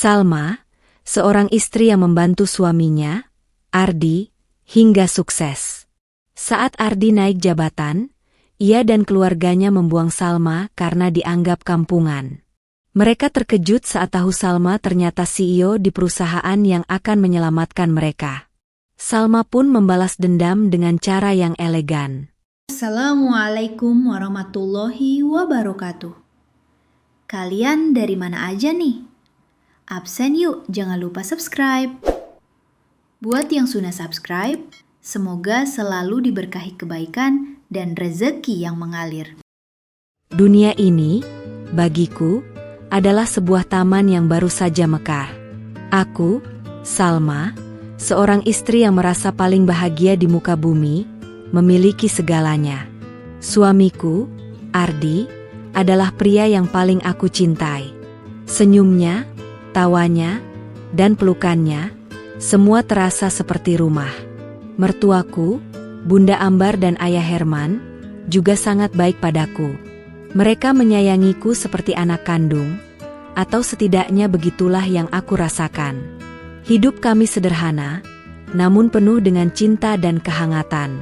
Salma, seorang istri yang membantu suaminya, Ardi, hingga sukses. Saat Ardi naik jabatan, ia dan keluarganya membuang Salma karena dianggap kampungan. Mereka terkejut saat tahu Salma ternyata CEO di perusahaan yang akan menyelamatkan mereka. Salma pun membalas dendam dengan cara yang elegan. Assalamualaikum warahmatullahi wabarakatuh. Kalian dari mana aja nih? Absen yuk, jangan lupa subscribe. Buat yang sudah subscribe, semoga selalu diberkahi kebaikan dan rezeki yang mengalir. Dunia ini, bagiku, adalah sebuah taman yang baru saja mekar. Aku, Salma, seorang istri yang merasa paling bahagia di muka bumi, memiliki segalanya. Suamiku, Ardi, adalah pria yang paling aku cintai. Senyumnya, tawanya, dan pelukannya, semua terasa seperti rumah. Mertuaku, Bunda Ambar dan Ayah Herman, juga sangat baik padaku. Mereka menyayangiku seperti anak kandung, atau setidaknya begitulah yang aku rasakan. Hidup kami sederhana, namun penuh dengan cinta dan kehangatan.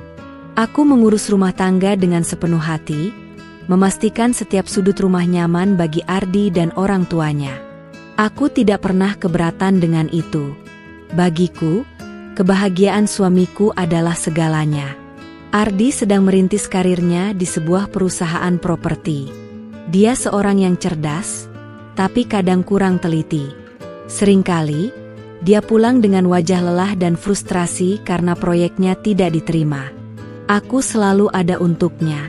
Aku mengurus rumah tangga dengan sepenuh hati, memastikan setiap sudut rumah nyaman bagi Ardi dan orang tuanya. Aku tidak pernah keberatan dengan itu. Bagiku, kebahagiaan suamiku adalah segalanya. Ardi sedang merintis karirnya di sebuah perusahaan properti. Dia seorang yang cerdas, tapi kadang kurang teliti. Seringkali, dia pulang dengan wajah lelah dan frustrasi karena proyeknya tidak diterima. Aku selalu ada untuknya.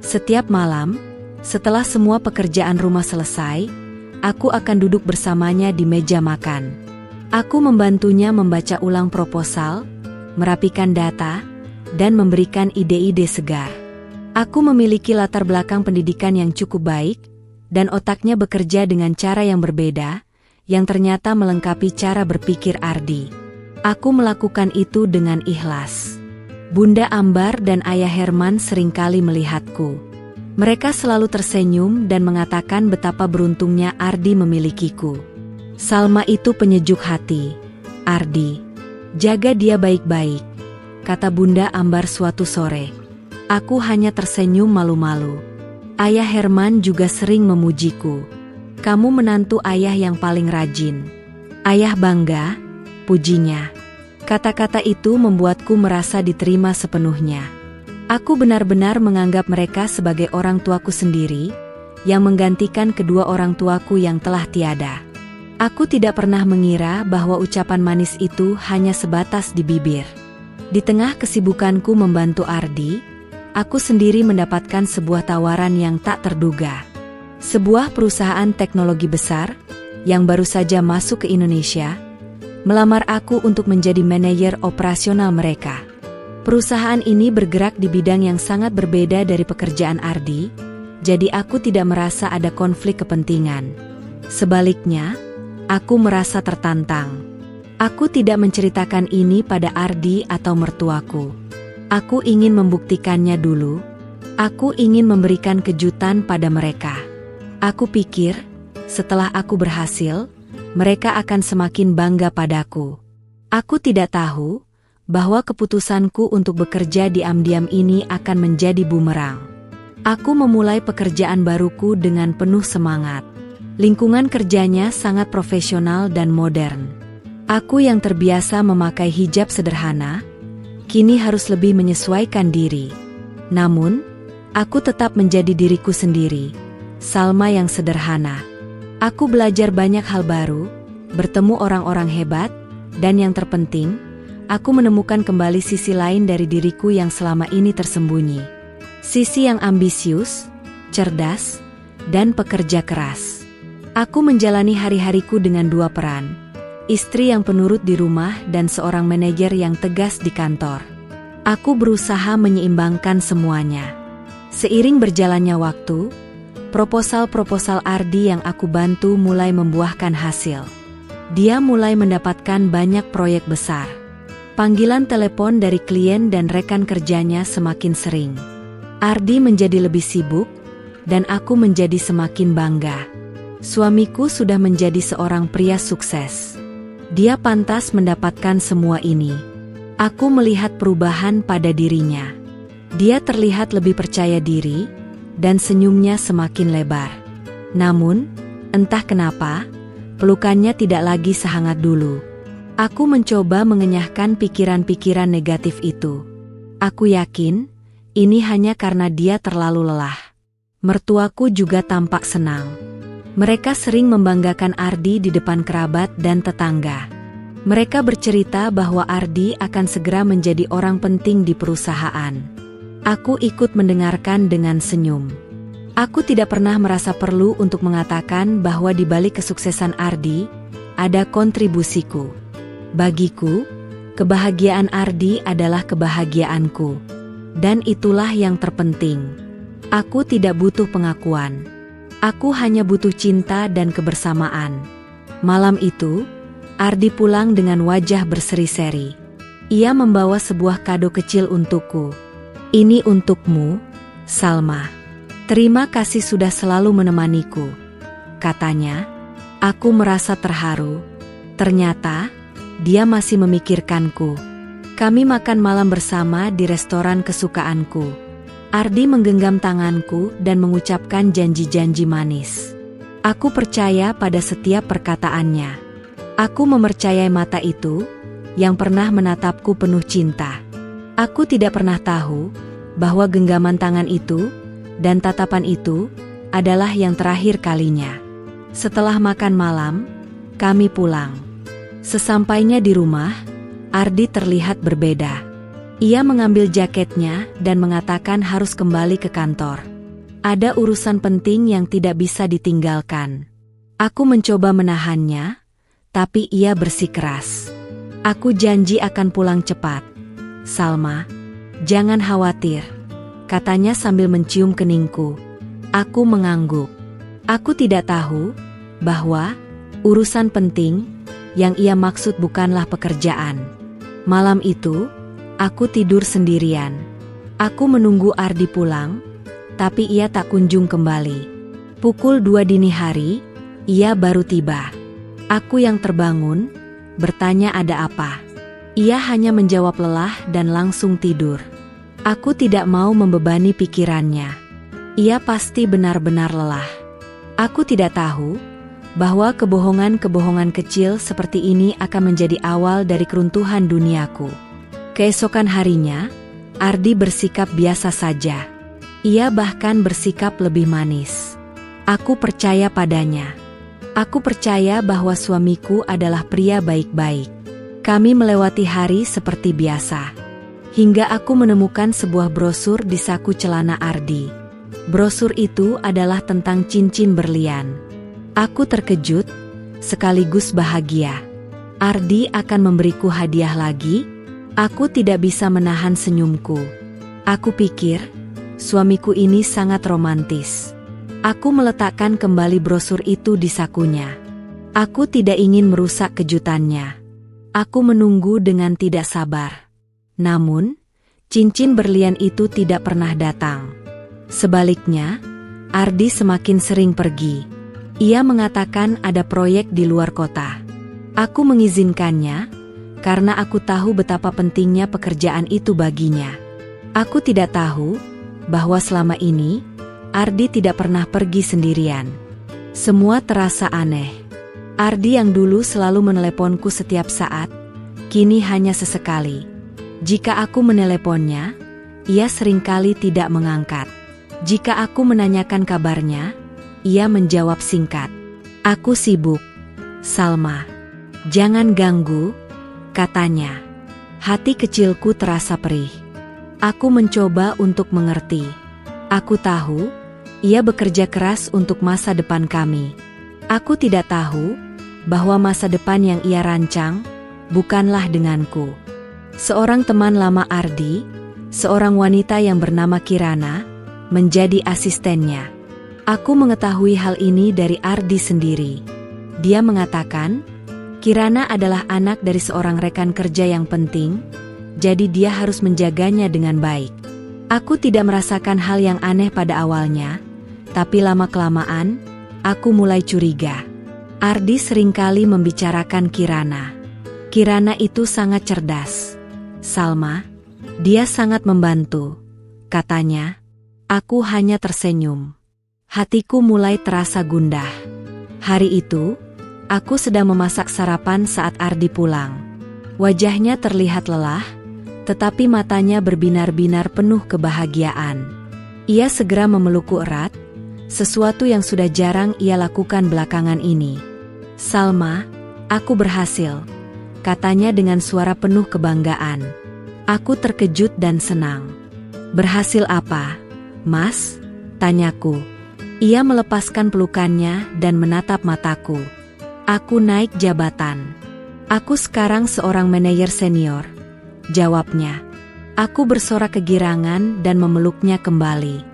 Setiap malam, setelah semua pekerjaan rumah selesai, aku akan duduk bersamanya di meja makan. Aku membantunya membaca ulang proposal, merapikan data, dan memberikan ide-ide segar. Aku memiliki latar belakang pendidikan yang cukup baik, dan otaknya bekerja dengan cara yang berbeda, yang ternyata melengkapi cara berpikir Ardi. Aku melakukan itu dengan ikhlas. Bunda Ambar dan Ayah Herman seringkali melihatku. Mereka selalu tersenyum dan mengatakan betapa beruntungnya Ardi memilikiku. Salma itu penyejuk hati. Ardi, jaga dia baik-baik, kata Bunda Ambar suatu sore. Aku hanya tersenyum malu-malu. Ayah Herman juga sering memujiku. Kamu menantu ayah yang paling rajin. Ayah bangga, pujinya. Kata-kata itu membuatku merasa diterima sepenuhnya. Aku benar-benar menganggap mereka sebagai orang tuaku sendiri, yang menggantikan kedua orang tuaku yang telah tiada. Aku tidak pernah mengira bahwa ucapan manis itu hanya sebatas di bibir. Di tengah kesibukanku membantu Ardi, aku sendiri mendapatkan sebuah tawaran yang tak terduga. Sebuah perusahaan teknologi besar, yang baru saja masuk ke Indonesia, melamar aku untuk menjadi manajer operasional mereka. Perusahaan ini bergerak di bidang yang sangat berbeda dari pekerjaan Ardi, jadi aku tidak merasa ada konflik kepentingan. Sebaliknya, aku merasa tertantang. Aku tidak menceritakan ini pada Ardi atau mertuaku. Aku ingin membuktikannya dulu. Aku ingin memberikan kejutan pada mereka. Aku pikir, setelah aku berhasil, mereka akan semakin bangga padaku. Aku tidak tahu bahwa keputusanku untuk bekerja diam-diam ini akan menjadi bumerang. Aku memulai pekerjaan baruku dengan penuh semangat. Lingkungan kerjanya sangat profesional dan modern. Aku yang terbiasa memakai hijab sederhana, kini harus lebih menyesuaikan diri. Namun, aku tetap menjadi diriku sendiri, Salma yang sederhana. Aku belajar banyak hal baru, bertemu orang-orang hebat, dan yang terpenting, aku menemukan kembali sisi lain dari diriku yang selama ini tersembunyi. Sisi yang ambisius, cerdas, dan pekerja keras. Aku menjalani hari-hariku dengan dua peran. Istri yang penurut di rumah dan seorang manajer yang tegas di kantor. Aku berusaha menyeimbangkan semuanya. Seiring berjalannya waktu, proposal-proposal Ardi yang aku bantu mulai membuahkan hasil. Dia mulai mendapatkan banyak proyek besar. Panggilan telepon dari klien dan rekan kerjanya semakin sering. Ardi menjadi lebih sibuk, dan aku menjadi semakin bangga. Suamiku sudah menjadi seorang pria sukses. Dia pantas mendapatkan semua ini. Aku melihat perubahan pada dirinya. Dia terlihat lebih percaya diri, dan senyumnya semakin lebar. Namun, entah kenapa, pelukannya tidak lagi sehangat dulu. Aku mencoba mengenyahkan pikiran-pikiran negatif itu. Aku yakin, ini hanya karena dia terlalu lelah. Mertuaku juga tampak senang. Mereka sering membanggakan Ardi di depan kerabat dan tetangga. Mereka bercerita bahwa Ardi akan segera menjadi orang penting di perusahaan. Aku ikut mendengarkan dengan senyum. Aku tidak pernah merasa perlu untuk mengatakan bahwa di balik kesuksesan Ardi, ada kontribusiku. Bagiku, kebahagiaan Ardi adalah kebahagiaanku. Dan itulah yang terpenting. Aku tidak butuh pengakuan. Aku hanya butuh cinta dan kebersamaan. Malam itu, Ardi pulang dengan wajah berseri-seri. Ia membawa sebuah kado kecil untukku. Ini untukmu, Salma. Terima kasih sudah selalu menemaniku, katanya. Aku merasa terharu. Ternyata, dia masih memikirkanku. Kami makan malam bersama di restoran kesukaanku. Ardi menggenggam tanganku dan mengucapkan janji-janji manis. Aku percaya pada setiap perkataannya. Aku mempercayai mata itu, yang pernah menatapku penuh cinta. Aku tidak pernah tahu, bahwa genggaman tangan itu, dan tatapan itu, adalah yang terakhir kalinya. Setelah makan malam, kami pulang. Sesampainya di rumah, Ardi terlihat berbeda. Ia mengambil jaketnya dan mengatakan harus kembali ke kantor. Ada urusan penting yang tidak bisa ditinggalkan. Aku mencoba menahannya, tapi ia bersikeras. Aku janji akan pulang cepat. Salma, jangan khawatir, katanya sambil mencium keningku. Aku mengangguk. Aku tidak tahu bahwa urusan penting yang ia maksud bukanlah pekerjaan. Malam itu, aku tidur sendirian. Aku menunggu Ardi pulang, tapi ia tak kunjung kembali. Pukul 2 dini hari, ia baru tiba. Aku yang terbangun, bertanya ada apa. Ia hanya menjawab lelah dan langsung tidur. Aku tidak mau membebani pikirannya. Ia pasti benar-benar lelah. Aku tidak tahu bahwa kebohongan-kebohongan kecil seperti ini akan menjadi awal dari keruntuhan duniaku. Keesokan harinya, Ardi bersikap biasa saja. Ia bahkan bersikap lebih manis. Aku percaya padanya. Aku percaya bahwa suamiku adalah pria baik-baik. Kami melewati hari seperti biasa. Hingga aku menemukan sebuah brosur di saku celana Ardi. Brosur itu adalah tentang cincin berlian. Aku terkejut, sekaligus bahagia. Ardi akan memberiku hadiah lagi? Aku tidak bisa menahan senyumku. Aku pikir, suamiku ini sangat romantis. Aku meletakkan kembali brosur itu di sakunya. Aku tidak ingin merusak kejutannya. Aku menunggu dengan tidak sabar. Namun, cincin berlian itu tidak pernah datang. Sebaliknya, Ardi semakin sering pergi. Ia mengatakan ada proyek di luar kota. Aku mengizinkannya, karena aku tahu betapa pentingnya pekerjaan itu baginya. Aku tidak tahu, bahwa selama ini, Ardi tidak pernah pergi sendirian. Semua terasa aneh. Ardi yang dulu selalu meneleponku setiap saat, kini hanya sesekali. Jika aku meneleponnya, ia seringkali tidak mengangkat. Jika aku menanyakan kabarnya, ia menjawab singkat. Aku sibuk, Salma. Jangan ganggu, katanya. Hati kecilku terasa perih. Aku mencoba untuk mengerti. Aku tahu, ia bekerja keras untuk masa depan kami. Aku tidak tahu, bahwa masa depan yang ia rancang, bukanlah denganku. Seorang teman lama Ardi, seorang wanita yang bernama Kirana, menjadi asistennya. Aku mengetahui hal ini dari Ardi sendiri. Dia mengatakan, Kirana adalah anak dari seorang rekan kerja yang penting, jadi dia harus menjaganya dengan baik. Aku tidak merasakan hal yang aneh pada awalnya, tapi lama-kelamaan, Aku mulai curiga. Ardi seringkali membicarakan Kirana. Kirana itu sangat cerdas. Salma, dia sangat membantu, katanya. Aku hanya tersenyum. Hatiku mulai terasa gundah. Hari itu, aku sedang memasak sarapan saat Ardi pulang. Wajahnya terlihat lelah, tetapi matanya berbinar-binar penuh kebahagiaan. Ia segera memelukku erat, sesuatu yang sudah jarang ia lakukan belakangan ini. Salma, aku berhasil, katanya dengan suara penuh kebanggaan. Aku terkejut dan senang. Berhasil apa, Mas? Tanyaku. Ia melepaskan pelukannya dan menatap mataku. Aku naik jabatan. Aku sekarang seorang manajer senior, jawabnya. Aku bersorak kegirangan dan memeluknya kembali.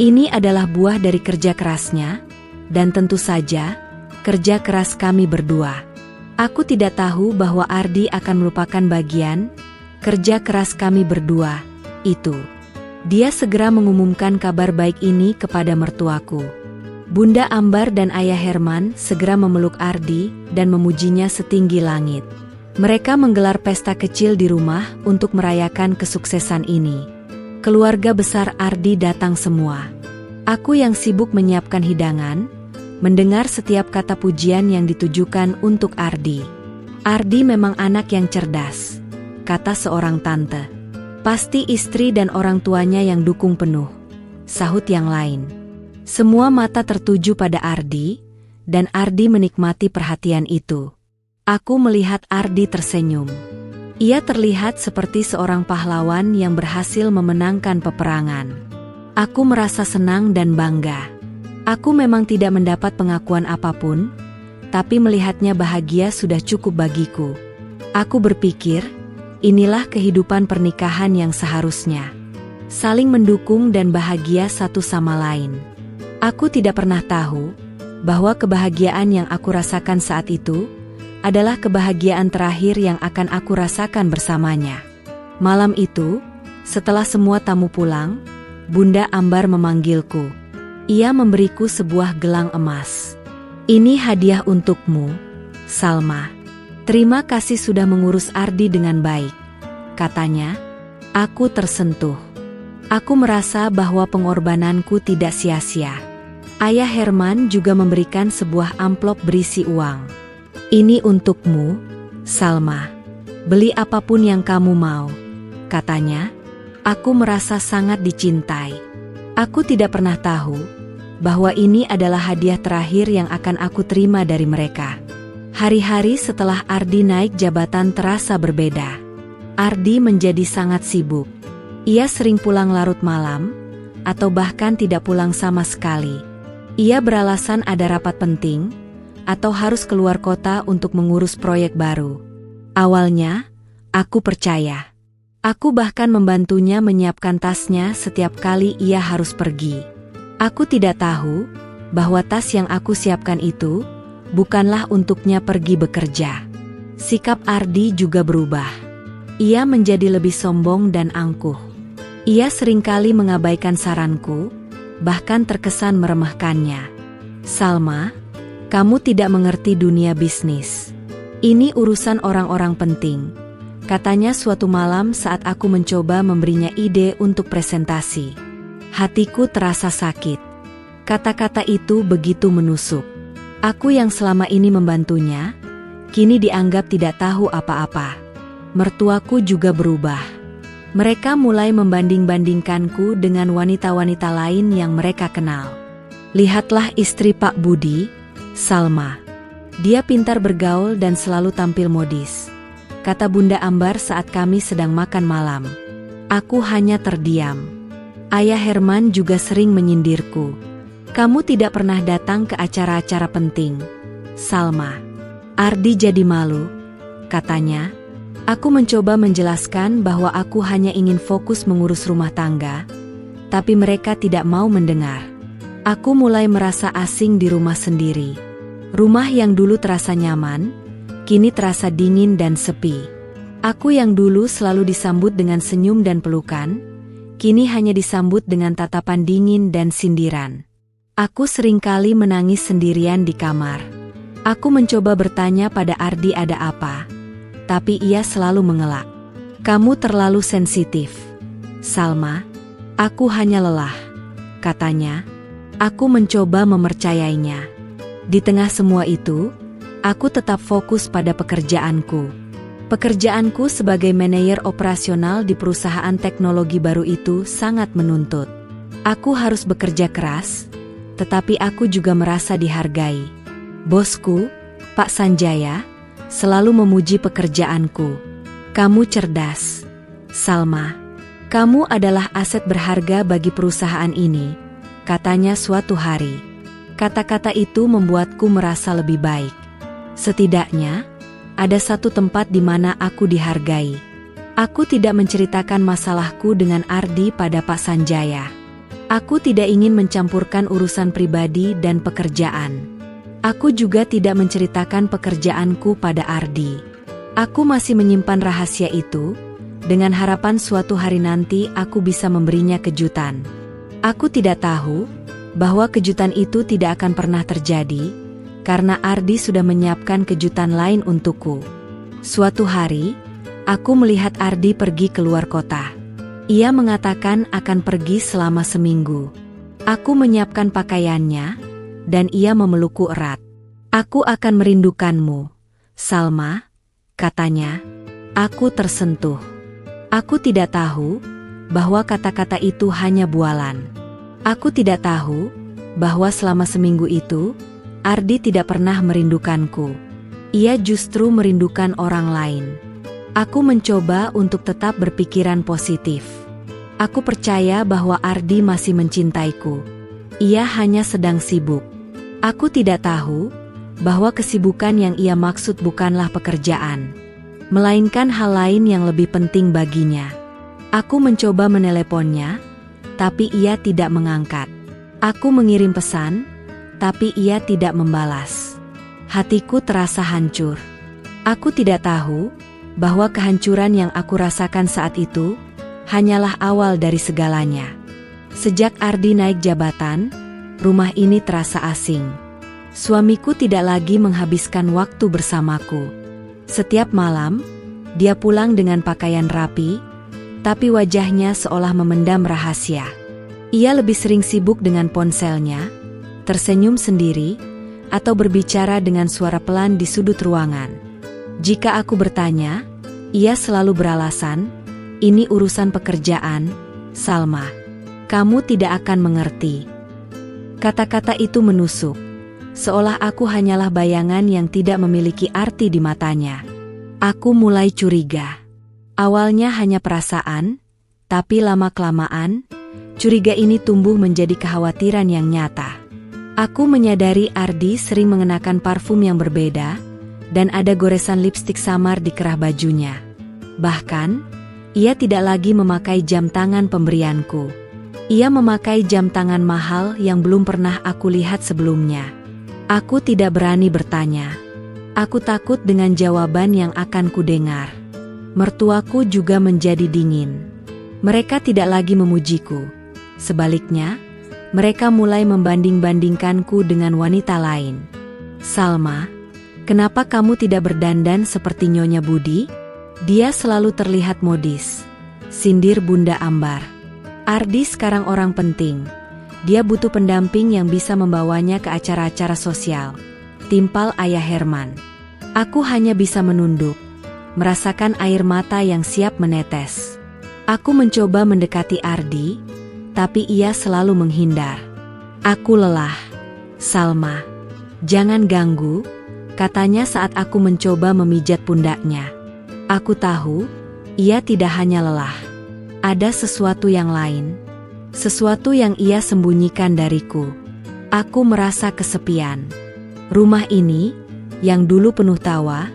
Ini adalah buah dari kerja kerasnya, dan tentu saja, kerja keras kami berdua. Aku tidak tahu bahwa Ardi akan melupakan bagian kerja keras kami berdua, itu. Dia segera mengumumkan kabar baik ini kepada mertuaku. Bunda Ambar dan Ayah Herman segera memeluk Ardi dan memujinya setinggi langit. Mereka menggelar pesta kecil di rumah untuk merayakan kesuksesan ini. Keluarga besar Ardi datang semua. Aku yang sibuk menyiapkan hidangan, mendengar setiap kata pujian yang ditujukan untuk Ardi. Ardi memang anak yang cerdas, kata seorang tante. Pasti istri dan orang tuanya yang dukung penuh, sahut yang lain. Semua mata tertuju pada Ardi, dan Ardi menikmati perhatian itu. Aku melihat Ardi tersenyum. Ia terlihat seperti seorang pahlawan yang berhasil memenangkan peperangan. Aku merasa senang dan bangga. Aku memang tidak mendapat pengakuan apapun, tapi melihatnya bahagia sudah cukup bagiku. Aku berpikir, inilah kehidupan pernikahan yang seharusnya. Saling mendukung dan bahagia satu sama lain. Aku tidak pernah tahu bahwa kebahagiaan yang aku rasakan saat itu adalah kebahagiaan terakhir yang akan aku rasakan bersamanya. Malam itu, setelah semua tamu pulang, Bunda Ambar memanggilku. Ia memberiku sebuah gelang emas. Ini hadiah untukmu, Salma. Terima kasih sudah mengurus Ardi dengan baik, katanya. Aku tersentuh. Aku merasa bahwa pengorbananku tidak sia-sia. Ayah Herman juga memberikan sebuah amplop berisi uang. Ini untukmu, Salma. Beli apapun yang kamu mau, katanya. Aku merasa sangat dicintai. Aku tidak pernah tahu bahwa ini adalah hadiah terakhir yang akan aku terima dari mereka. Hari-hari setelah Ardi naik jabatan terasa berbeda. Ardi menjadi sangat sibuk. Ia sering pulang larut malam, atau bahkan tidak pulang sama sekali. Ia beralasan ada rapat penting, atau harus keluar kota untuk mengurus proyek baru. Awalnya, aku percaya. Aku bahkan membantunya menyiapkan tasnya setiap kali ia harus pergi. Aku tidak tahu bahwa tas yang aku siapkan itu bukanlah untuknya pergi bekerja. Sikap Ardi juga berubah. Ia menjadi lebih sombong dan angkuh. Ia seringkali mengabaikan saranku, bahkan terkesan meremehkannya. Salma, kamu tidak mengerti dunia bisnis. Ini urusan orang-orang penting, katanya suatu malam saat aku mencoba memberinya ide untuk presentasi. Hatiku terasa sakit. Kata-kata itu begitu menusuk. Aku yang selama ini membantunya, kini dianggap tidak tahu apa-apa. Mertuaku juga berubah. Mereka mulai membanding-bandingkanku dengan wanita-wanita lain yang mereka kenal. Lihatlah istri Pak Budi, Salma. Dia pintar bergaul dan selalu tampil modis, kata Bunda Ambar saat kami sedang makan malam. Aku hanya terdiam. Ayah Herman juga sering menyindirku. Kamu tidak pernah datang ke acara-acara penting, Salma. Ardi jadi malu, katanya. Aku mencoba menjelaskan bahwa aku hanya ingin fokus mengurus rumah tangga, tapi mereka tidak mau mendengar. Aku mulai merasa asing di rumah sendiri. Rumah yang dulu terasa nyaman, kini terasa dingin dan sepi. Aku yang dulu selalu disambut dengan senyum dan pelukan, kini hanya disambut dengan tatapan dingin dan sindiran. Aku seringkali menangis sendirian di kamar. Aku mencoba bertanya pada Ardi ada apa, tapi ia selalu mengelak. Kamu terlalu sensitif, Salma. Aku hanya lelah, katanya. Aku mencoba mempercayainya. Di tengah semua itu, aku tetap fokus pada pekerjaanku. Pekerjaanku sebagai manajer operasional di perusahaan teknologi baru itu sangat menuntut. Aku harus bekerja keras, tetapi aku juga merasa dihargai. Bosku, Pak Sanjaya, selalu memuji pekerjaanku. Kamu cerdas, Salma. Kamu adalah aset berharga bagi perusahaan ini, katanya suatu hari. Kata-kata itu membuatku merasa lebih baik. Setidaknya, ada satu tempat di mana aku dihargai. Aku tidak menceritakan masalahku dengan Ardi pada Pak Sanjaya. Aku tidak ingin mencampurkan urusan pribadi dan pekerjaan. Aku juga tidak menceritakan pekerjaanku pada Ardi. Aku masih menyimpan rahasia itu, dengan harapan suatu hari nanti aku bisa memberinya kejutan. Aku tidak tahu bahwa kejutan itu tidak akan pernah terjadi, karena Ardi sudah menyiapkan kejutan lain untukku. Suatu hari, aku melihat Ardi pergi keluar kota. Ia mengatakan akan pergi selama seminggu. Aku menyiapkan pakaiannya, dan ia memelukku erat. Aku akan merindukanmu, Salma, katanya. Aku tersentuh. Aku tidak tahu bahwa kata-kata itu hanya bualan. Aku tidak tahu bahwa selama seminggu itu, Ardi tidak pernah merindukanku. Ia justru merindukan orang lain. Aku mencoba untuk tetap berpikiran positif. Aku percaya bahwa Ardi masih mencintaiku. Ia hanya sedang sibuk. Aku tidak tahu bahwa kesibukan yang ia maksud bukanlah pekerjaan, melainkan hal lain yang lebih penting baginya. Aku mencoba meneleponnya, tapi ia tidak mengangkat. Aku mengirim pesan, tapi ia tidak membalas. Hatiku terasa hancur. Aku tidak tahu bahwa kehancuran yang aku rasakan saat itu hanyalah awal dari segalanya. Sejak Ardi naik jabatan, rumah ini terasa asing. Suamiku tidak lagi menghabiskan waktu bersamaku. Setiap malam, dia pulang dengan pakaian rapi, tapi wajahnya seolah memendam rahasia. Ia lebih sering sibuk dengan ponselnya, tersenyum sendiri, atau berbicara dengan suara pelan di sudut ruangan. Jika aku bertanya, ia selalu beralasan, "Ini urusan pekerjaan, Salma. Kamu tidak akan mengerti." Kata-kata itu menusuk, seolah aku hanyalah bayangan yang tidak memiliki arti di matanya. Aku mulai curiga. Awalnya hanya perasaan, tapi lama-kelamaan, curiga ini tumbuh menjadi kekhawatiran yang nyata. Aku menyadari Ardi sering mengenakan parfum yang berbeda, dan ada goresan lipstik samar di kerah bajunya. Bahkan, ia tidak lagi memakai jam tangan pemberianku. Ia memakai jam tangan mahal yang belum pernah aku lihat sebelumnya. Aku tidak berani bertanya. Aku takut dengan jawaban yang akan kudengar. Mertuaku juga menjadi dingin. Mereka tidak lagi memujiku. Sebaliknya, mereka mulai membanding-bandingkanku dengan wanita lain. "Salma, kenapa kamu tidak berdandan seperti Nyonya Budi? Dia selalu terlihat modis," sindir Bunda Ambar. "Ardi sekarang orang penting. Dia butuh pendamping yang bisa membawanya ke acara-acara sosial," timpal Ayah Herman. Aku hanya bisa menunduk, merasakan air mata yang siap menetes. Aku mencoba mendekati Ardi, tapi ia selalu menghindar. "Aku lelah, Salma. Jangan ganggu," katanya saat aku mencoba memijat pundaknya. Aku tahu, ia tidak hanya lelah. Ada sesuatu yang lain. Sesuatu yang ia sembunyikan dariku. Aku merasa kesepian. Rumah ini, yang dulu penuh tawa,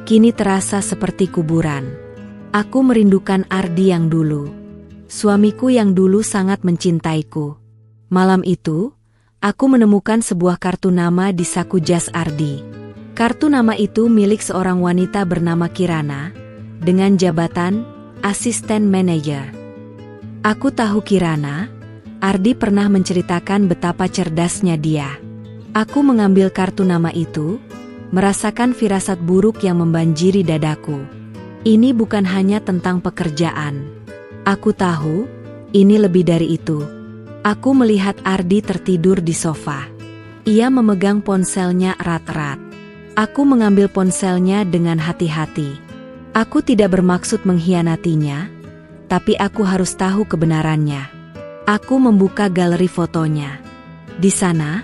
kini terasa seperti kuburan. Aku merindukan Ardi yang dulu. Suamiku yang dulu sangat mencintaiku. Malam itu, aku menemukan sebuah kartu nama di saku jas Ardi. Kartu nama itu milik seorang wanita bernama Kirana, dengan jabatan asisten manajer. Aku tahu Kirana Ardi pernah menceritakan betapa cerdasnya dia. Aku mengambil kartu nama itu, merasakan firasat buruk yang membanjiri dadaku. Ini bukan hanya tentang pekerjaan. Aku tahu, ini lebih dari itu. Aku melihat Ardi tertidur di sofa. Ia memegang ponselnya erat-erat. Aku mengambil ponselnya dengan hati-hati. Aku tidak bermaksud mengkhianatinya, tapi aku harus tahu kebenarannya. Aku membuka galeri fotonya. Di sana,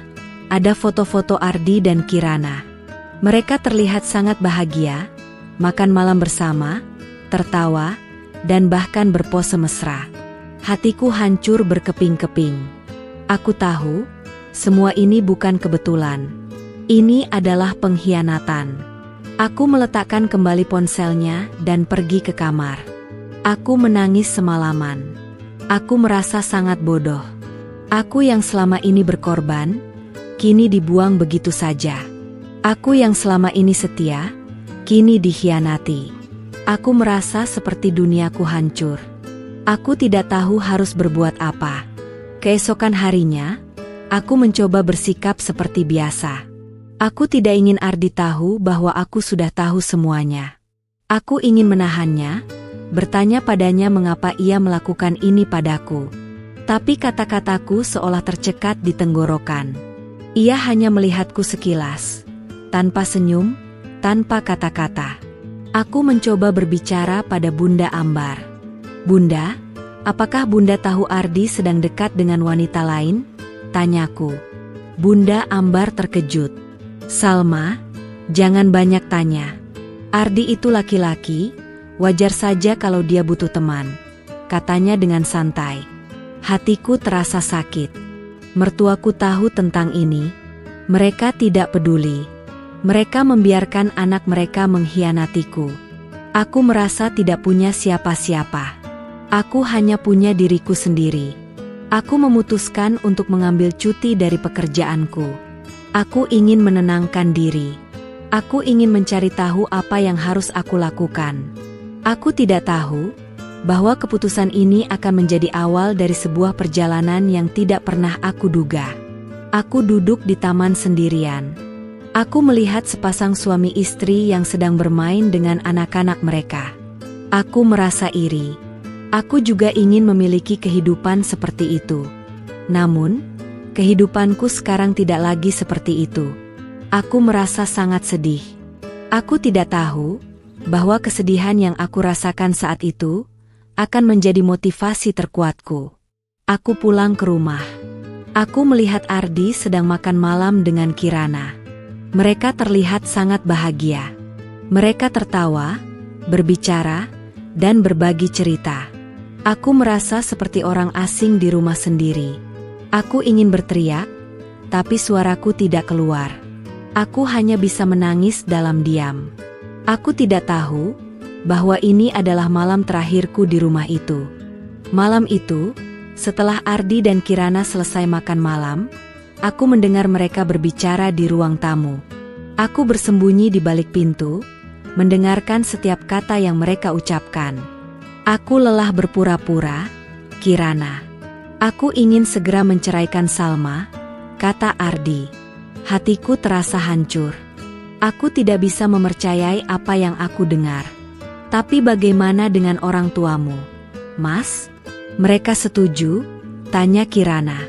ada foto-foto Ardi dan Kirana. Mereka terlihat sangat bahagia, makan malam bersama, tertawa, dan bahkan berpose mesra. Hatiku hancur berkeping-keping. Aku tahu, semua ini bukan kebetulan. Ini adalah pengkhianatan. Aku meletakkan kembali ponselnya dan pergi ke kamar. Aku menangis semalaman. Aku merasa sangat bodoh. Aku yang selama ini berkorban, kini dibuang begitu saja. Aku yang selama ini setia, kini dikhianati. Aku merasa seperti duniaku hancur. Aku tidak tahu harus berbuat apa. Keesokan harinya, aku mencoba bersikap seperti biasa. Aku tidak ingin Ardi tahu bahwa aku sudah tahu semuanya. Aku ingin menahannya, bertanya padanya mengapa ia melakukan ini padaku. Tapi kata-kataku seolah tercekat di tenggorokan. Ia hanya melihatku sekilas, tanpa senyum, tanpa kata-kata. Aku mencoba berbicara pada Bunda Ambar. Bunda, apakah Bunda tahu Ardi sedang dekat dengan wanita lain? Tanyaku. Bunda Ambar terkejut. Salma, jangan banyak tanya. Ardi itu laki-laki, wajar saja kalau dia butuh teman, katanya dengan santai. Hatiku terasa sakit. Mertuaku tahu tentang ini. Mereka tidak peduli. Mereka membiarkan anak mereka mengkhianatiku. Aku merasa tidak punya siapa-siapa. Aku hanya punya diriku sendiri. Aku memutuskan untuk mengambil cuti dari pekerjaanku. Aku ingin menenangkan diri. Aku ingin mencari tahu apa yang harus aku lakukan. Aku tidak tahu bahwa keputusan ini akan menjadi awal dari sebuah perjalanan yang tidak pernah aku duga. Aku duduk di taman sendirian. Aku melihat sepasang suami istri yang sedang bermain dengan anak-anak mereka. Aku merasa iri. Aku juga ingin memiliki kehidupan seperti itu. Namun, kehidupanku sekarang tidak lagi seperti itu. Aku merasa sangat sedih. Aku tidak tahu bahwa kesedihan yang aku rasakan saat itu akan menjadi motivasi terkuatku. Aku pulang ke rumah. Aku melihat Ardi sedang makan malam dengan Kirana. Mereka terlihat sangat bahagia. Mereka tertawa, berbicara, dan berbagi cerita. Aku merasa seperti orang asing di rumah sendiri. Aku ingin berteriak, tapi suaraku tidak keluar. Aku hanya bisa menangis dalam diam. Aku tidak tahu bahwa ini adalah malam terakhirku di rumah itu. Malam itu, setelah Ardi dan Kirana selesai makan malam, aku mendengar mereka berbicara di ruang tamu. Aku bersembunyi di balik pintu, mendengarkan setiap kata yang mereka ucapkan. Aku lelah berpura-pura, Kirana. Aku ingin segera menceraikan Salma, kata Ardi. Hatiku terasa hancur. Aku tidak bisa mempercayai apa yang aku dengar. Tapi bagaimana dengan orang tuamu? Mas? Mereka setuju? Tanya Kirana.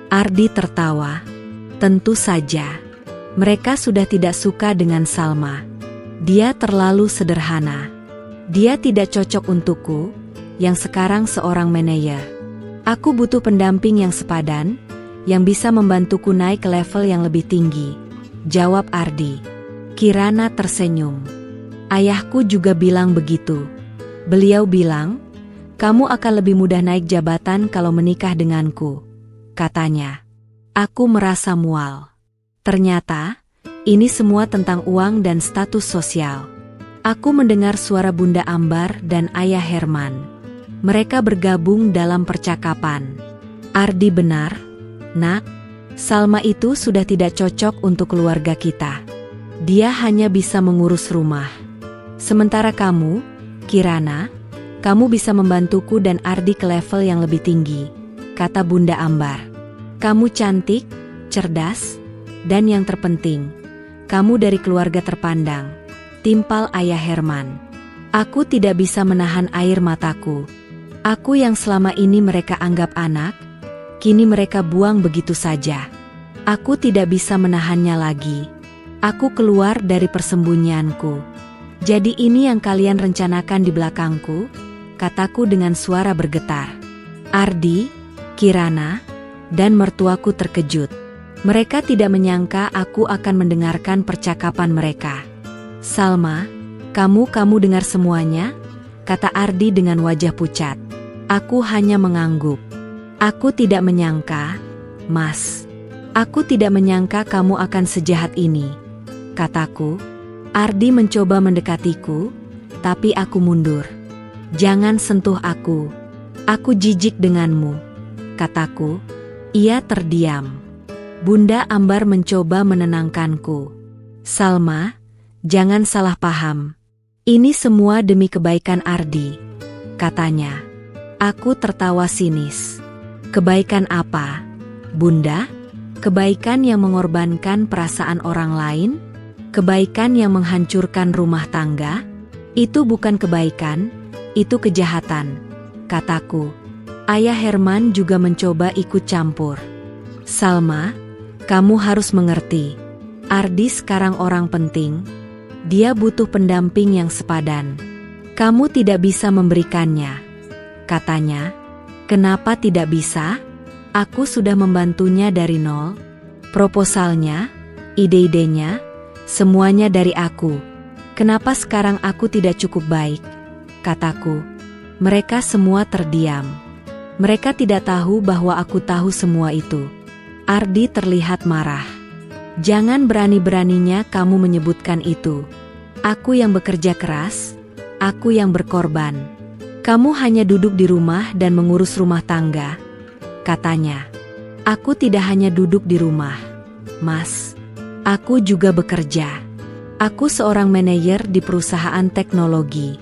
Ardi tertawa. Tentu saja. Mereka sudah tidak suka dengan Salma. Dia terlalu sederhana. Dia tidak cocok untukku, yang sekarang seorang manajer. Aku butuh pendamping yang sepadan, yang bisa membantuku naik ke level yang lebih tinggi, jawab Ardi. Kirana tersenyum. Ayahku juga bilang begitu. Beliau bilang, kamu akan lebih mudah naik jabatan kalau menikah denganku, katanya. Aku merasa mual. Ternyata, ini semua tentang uang dan status sosial. Aku mendengar suara Bunda Ambar dan Ayah Herman. Mereka bergabung dalam percakapan. Ardi benar, Nak. Salma itu sudah tidak cocok untuk keluarga kita. Dia hanya bisa mengurus rumah. Sementara kamu, Kirana, kamu bisa membantuku dan Ardi ke level yang lebih tinggi. kata Bunda Ambar. Kamu cantik, cerdas, dan yang terpenting, kamu dari keluarga terpandang, timpal Ayah Herman. Aku tidak bisa menahan air mataku. Aku yang selama ini mereka anggap anak, kini mereka buang begitu saja. Aku tidak bisa menahannya lagi. Aku keluar dari persembunyianku. Jadi ini yang kalian rencanakan di belakangku? Kataku dengan suara bergetar. Ardi, Kirana, dan mertuaku terkejut. Mereka tidak menyangka aku akan mendengarkan percakapan mereka. Salma, kamu dengar semuanya? Kata Ardi dengan wajah pucat. Aku hanya mengangguk. Aku tidak menyangka, Mas. Aku tidak menyangka kamu akan sejahat ini, kataku. Ardi mencoba mendekatiku, tapi aku mundur. Jangan sentuh aku. Aku jijik denganmu, kataku. Ia terdiam. Bunda Ambar mencoba menenangkanku. Salma, jangan salah paham. Ini semua demi kebaikan Ardi, katanya. Aku tertawa sinis. Kebaikan apa, Bunda? Kebaikan yang mengorbankan perasaan orang lain? Kebaikan yang menghancurkan rumah tangga? Itu bukan kebaikan, itu kejahatan, kataku. Ayah Herman juga mencoba ikut campur. Salma, kamu harus mengerti. Ardi sekarang orang penting. Dia butuh pendamping yang sepadan. Kamu tidak bisa memberikannya, katanya. Kenapa tidak bisa? Aku sudah membantunya dari nol. Proposalnya, ide-idenya, semuanya dari aku. Kenapa sekarang aku tidak cukup baik? Kataku. Mereka semua terdiam. Mereka tidak tahu bahwa aku tahu semua itu. Ardi terlihat marah. Jangan berani-beraninya kamu menyebutkan itu. Aku yang bekerja keras, aku yang berkorban. Kamu hanya duduk di rumah dan mengurus rumah tangga, katanya. Aku tidak hanya duduk di rumah, Mas. Aku juga bekerja. Aku seorang manajer di perusahaan teknologi.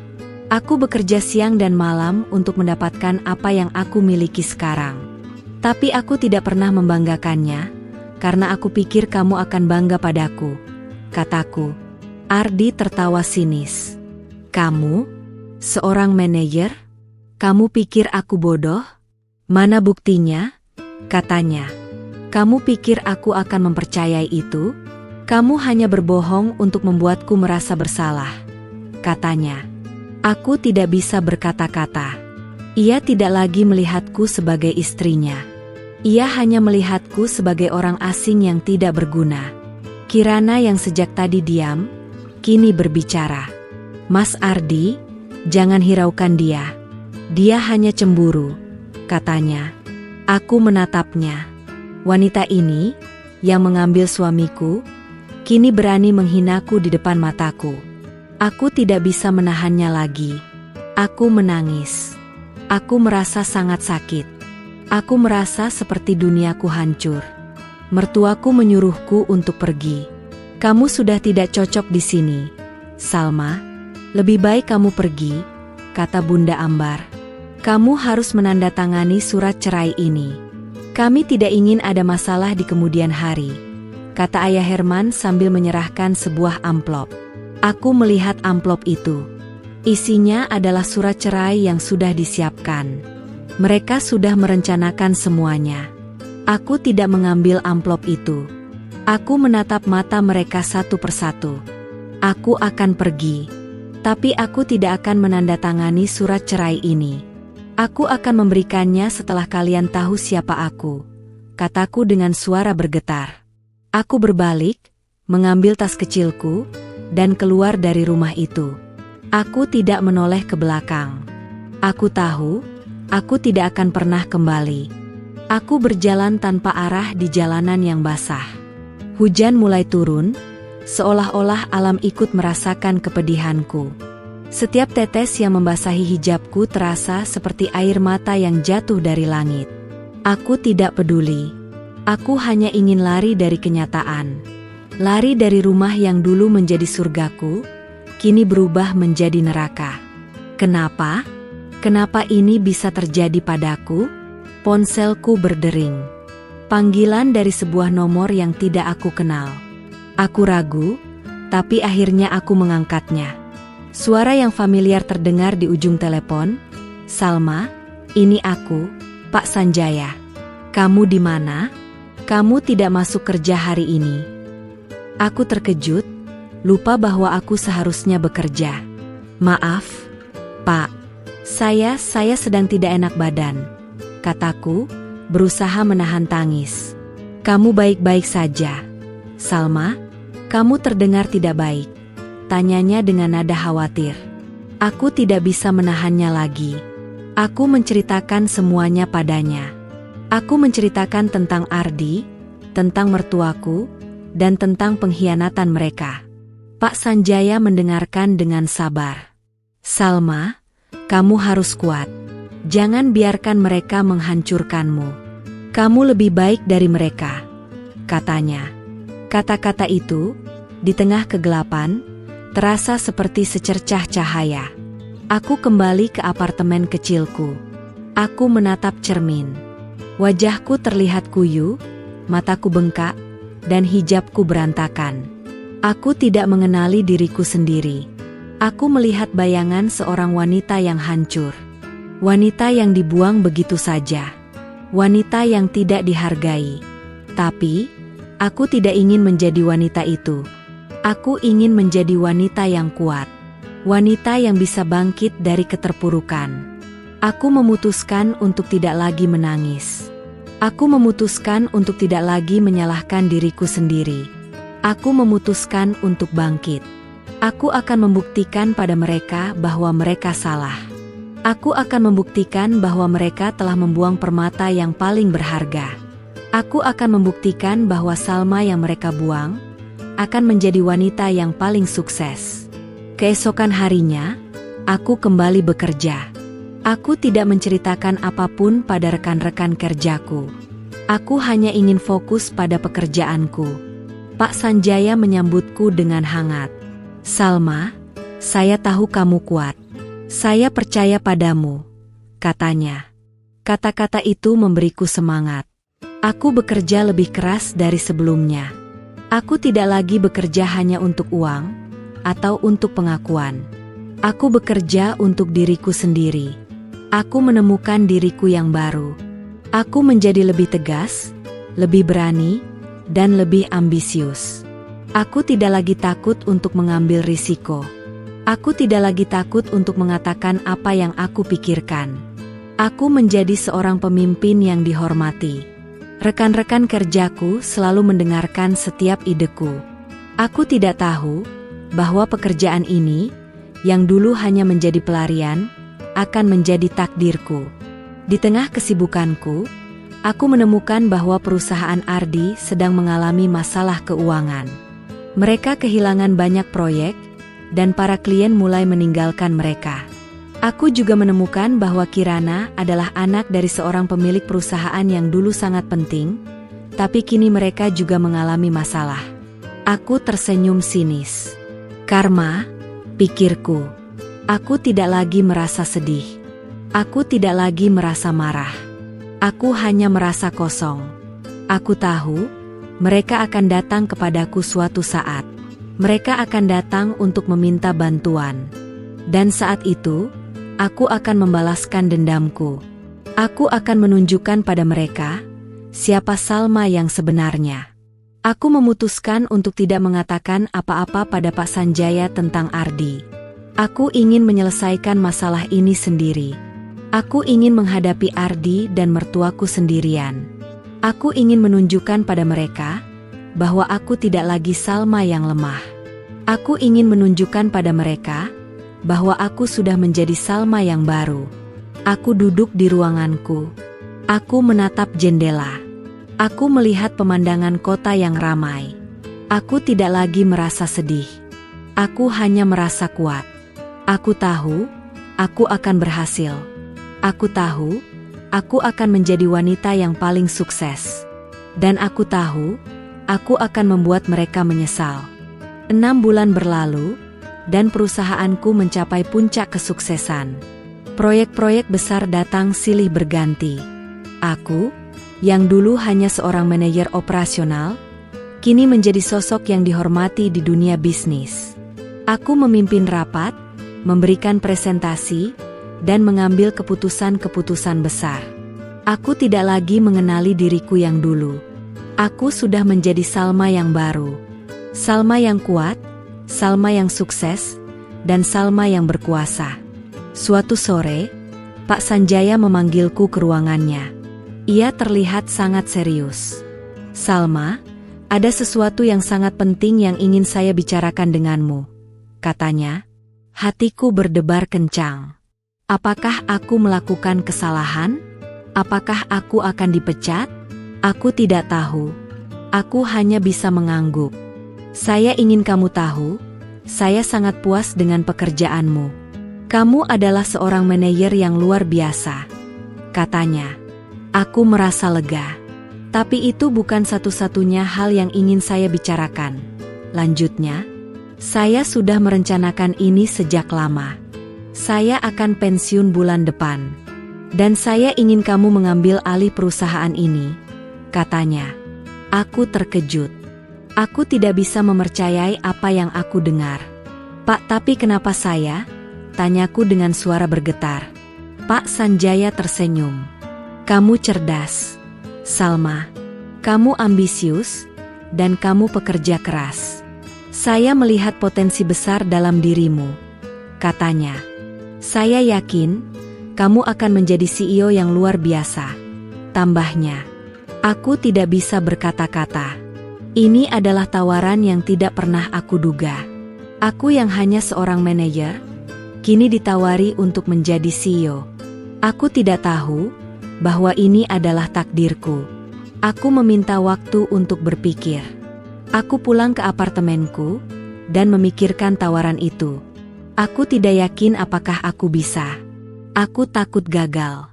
Aku bekerja siang dan malam untuk mendapatkan apa yang aku miliki sekarang. Tapi aku tidak pernah membanggakannya, karena aku pikir kamu akan bangga padaku, kataku. Ardi tertawa sinis. Kamu? Seorang manajer? Kamu pikir aku bodoh? Mana buktinya? Katanya. Kamu pikir aku akan mempercayai itu? Kamu hanya berbohong untuk membuatku merasa bersalah, katanya. Aku tidak bisa berkata-kata. Ia tidak lagi melihatku sebagai istrinya. Ia hanya melihatku sebagai orang asing yang tidak berguna. Kirana yang sejak tadi diam, kini berbicara. Mas Ardi, jangan hiraukan dia. Dia hanya cemburu, katanya. Aku menatapnya. Wanita ini, yang mengambil suamiku, kini berani menghinaku di depan mataku. Aku tidak bisa menahannya lagi. Aku menangis. Aku merasa sangat sakit. Aku merasa seperti duniaku hancur. Mertuaku menyuruhku untuk pergi. Kamu sudah tidak cocok di sini, Salma. Lebih baik kamu pergi, kata Bunda Ambar. Kamu harus menandatangani surat cerai ini. Kami tidak ingin ada masalah di kemudian hari, kata Ayah Herman sambil menyerahkan sebuah amplop. Aku melihat amplop itu. Isinya adalah surat cerai yang sudah disiapkan. Mereka sudah merencanakan semuanya. Aku tidak mengambil amplop itu. Aku menatap mata mereka satu persatu. Aku akan pergi. Tapi aku tidak akan menandatangani surat cerai ini. Aku akan memberikannya setelah kalian tahu siapa aku, kataku dengan suara bergetar. Aku berbalik, mengambil tas kecilku, dan keluar dari rumah itu. Aku tidak menoleh ke belakang. Aku tahu, aku tidak akan pernah kembali. Aku berjalan tanpa arah di jalanan yang basah. Hujan mulai turun, seolah-olah alam ikut merasakan kepedihanku. Setiap tetes yang membasahi hijabku terasa seperti air mata yang jatuh dari langit. Aku tidak peduli. Aku hanya ingin lari dari kenyataan. Lari dari rumah yang dulu menjadi surgaku, kini berubah menjadi neraka. Kenapa? Kenapa ini bisa terjadi padaku? Ponselku berdering. Panggilan dari sebuah nomor yang tidak aku kenal. Aku ragu, tapi akhirnya aku mengangkatnya. Suara yang familiar terdengar di ujung telepon. "Salma, ini aku, Pak Sanjaya. Kamu di mana? Kamu tidak masuk kerja hari ini." Aku terkejut, lupa bahwa aku seharusnya bekerja. "Maaf, Pak. Saya sedang tidak enak badan," kataku, berusaha menahan tangis. "Kamu baik-baik saja?" "Salma, kamu terdengar tidak baik," tanyanya dengan nada khawatir. Aku tidak bisa menahannya lagi. Aku menceritakan semuanya padanya. Aku menceritakan tentang Ardi, tentang mertuaku, dan tentang pengkhianatan mereka. Pak Sanjaya mendengarkan dengan sabar. "Salma, kamu harus kuat. Jangan biarkan mereka menghancurkanmu. Kamu lebih baik dari mereka," katanya. Kata-kata itu, di tengah kegelapan, terasa seperti secercah cahaya. Aku kembali ke apartemen kecilku. Aku menatap cermin. Wajahku terlihat kuyu, mataku bengkak, dan hijabku berantakan. Aku tidak mengenali diriku sendiri. Aku melihat bayangan seorang wanita yang hancur. Wanita yang dibuang begitu saja. Wanita yang tidak dihargai. Tapi, aku tidak ingin menjadi wanita itu. Aku ingin menjadi wanita yang kuat. Wanita yang bisa bangkit dari keterpurukan. Aku memutuskan untuk tidak lagi menangis. Aku memutuskan untuk tidak lagi menyalahkan diriku sendiri. Aku memutuskan untuk bangkit. Aku akan membuktikan pada mereka bahwa mereka salah. Aku akan membuktikan bahwa mereka telah membuang permata yang paling berharga. Aku akan membuktikan bahwa Salma yang mereka buang akan menjadi wanita yang paling sukses. Keesokan harinya, aku kembali bekerja. Aku tidak menceritakan apapun pada rekan-rekan kerjaku. Aku hanya ingin fokus pada pekerjaanku. Pak Sanjaya menyambutku dengan hangat. "Salma, saya tahu kamu kuat. Saya percaya padamu," katanya. Kata-kata itu memberiku semangat. Aku bekerja lebih keras dari sebelumnya. Aku tidak lagi bekerja hanya untuk uang atau untuk pengakuan. Aku bekerja untuk diriku sendiri. Aku menemukan diriku yang baru. Aku menjadi lebih tegas, lebih berani, dan lebih ambisius. Aku tidak lagi takut untuk mengambil risiko. Aku tidak lagi takut untuk mengatakan apa yang aku pikirkan. Aku menjadi seorang pemimpin yang dihormati. Rekan-rekan kerjaku selalu mendengarkan setiap ideku. Aku tidak tahu bahwa pekerjaan ini, yang dulu hanya menjadi pelarian, akan menjadi takdirku. Di tengah kesibukanku, aku menemukan bahwa perusahaan Ardi sedang mengalami masalah keuangan. Mereka kehilangan banyak proyek, dan para klien mulai meninggalkan mereka. Aku juga menemukan bahwa Kirana adalah anak dari seorang pemilik perusahaan yang dulu sangat penting, tapi kini mereka juga mengalami masalah. Aku tersenyum sinis. "Karma," pikirku. Aku tidak lagi merasa sedih. Aku tidak lagi merasa marah. Aku hanya merasa kosong. Aku tahu, mereka akan datang kepadaku suatu saat. Mereka akan datang untuk meminta bantuan. Dan saat itu, aku akan membalaskan dendamku. Aku akan menunjukkan pada mereka siapa Salma yang sebenarnya. Aku memutuskan untuk tidak mengatakan apa-apa pada Pak Sanjaya tentang Ardi. Aku ingin menyelesaikan masalah ini sendiri. Aku ingin menghadapi Ardi dan mertuaku sendirian. Aku ingin menunjukkan pada mereka bahwa aku tidak lagi Salma yang lemah. Aku ingin menunjukkan pada mereka bahwa aku sudah menjadi Salma yang baru. Aku duduk di ruanganku. Aku menatap jendela. Aku melihat pemandangan kota yang ramai. Aku tidak lagi merasa sedih. Aku hanya merasa kuat. Aku tahu, aku akan berhasil. Aku tahu, aku akan menjadi wanita yang paling sukses. Dan aku tahu, aku akan membuat mereka menyesal. 6 bulan berlalu, dan perusahaanku mencapai puncak kesuksesan. Proyek-proyek besar datang silih berganti. Aku, yang dulu hanya seorang manajer operasional, kini menjadi sosok yang dihormati di dunia bisnis. Aku memimpin rapat, memberikan presentasi, dan mengambil keputusan-keputusan besar. Aku tidak lagi mengenali diriku yang dulu. Aku sudah menjadi Salma yang baru. Salma yang kuat, Salma yang sukses, dan Salma yang berkuasa. Suatu sore, Pak Sanjaya memanggilku ke ruangannya. Ia terlihat sangat serius. "Salma, ada sesuatu yang sangat penting yang ingin saya bicarakan denganmu," katanya. Hatiku berdebar kencang. Apakah aku melakukan kesalahan? Apakah aku akan dipecat? Aku tidak tahu. Aku hanya bisa mengangguk. "Saya ingin kamu tahu, saya sangat puas dengan pekerjaanmu. Kamu adalah seorang manajer yang luar biasa," katanya. Aku merasa lega. "Tapi itu bukan satu-satunya hal yang ingin saya bicarakan," lanjutnya. "Saya sudah merencanakan ini sejak lama. Saya akan pensiun bulan depan. Dan saya ingin kamu mengambil alih perusahaan ini," katanya. Aku terkejut. Aku tidak bisa mempercayai apa yang aku dengar. "Pak, tapi kenapa saya?" tanyaku dengan suara bergetar. Pak Sanjaya tersenyum. "Kamu cerdas, Salma. Kamu ambisius, dan kamu pekerja keras. Saya melihat potensi besar dalam dirimu," katanya. "Saya yakin kamu akan menjadi CEO yang luar biasa," tambahnya. Aku tidak bisa berkata-kata. Ini adalah tawaran yang tidak pernah aku duga. Aku yang hanya seorang manajer, kini ditawari untuk menjadi CEO. Aku tidak tahu bahwa ini adalah takdirku. Aku meminta waktu untuk berpikir. Aku pulang ke apartemenku dan memikirkan tawaran itu. Aku tidak yakin apakah aku bisa. Aku takut gagal.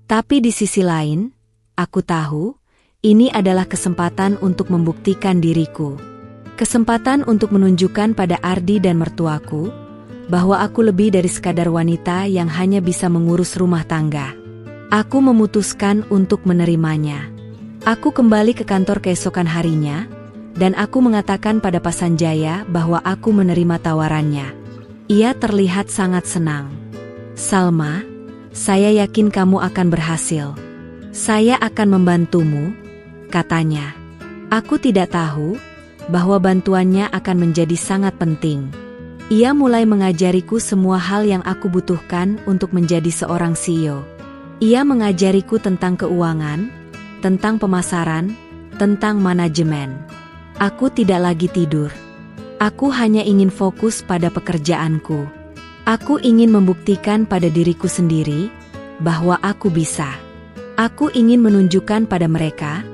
Tapi di sisi lain, aku tahu ini adalah kesempatan untuk membuktikan diriku. Kesempatan untuk menunjukkan pada Ardi dan mertuaku bahwa aku lebih dari sekadar wanita yang hanya bisa mengurus rumah tangga. Aku memutuskan untuk menerimanya. Aku kembali ke kantor keesokan harinya, dan aku mengatakan pada Pak Sanjaya bahwa aku menerima tawarannya. Ia terlihat sangat senang. "Salma, saya yakin kamu akan berhasil. Saya akan membantumu," katanya. Aku tidak tahu bahwa bantuannya akan menjadi sangat penting. Ia mulai mengajariku semua hal yang aku butuhkan untuk menjadi seorang CEO. Ia mengajariku tentang keuangan, tentang pemasaran, tentang manajemen. Aku tidak lagi tidur. Aku hanya ingin fokus pada pekerjaanku. Aku ingin membuktikan pada diriku sendiri bahwa aku bisa. Aku ingin menunjukkan pada mereka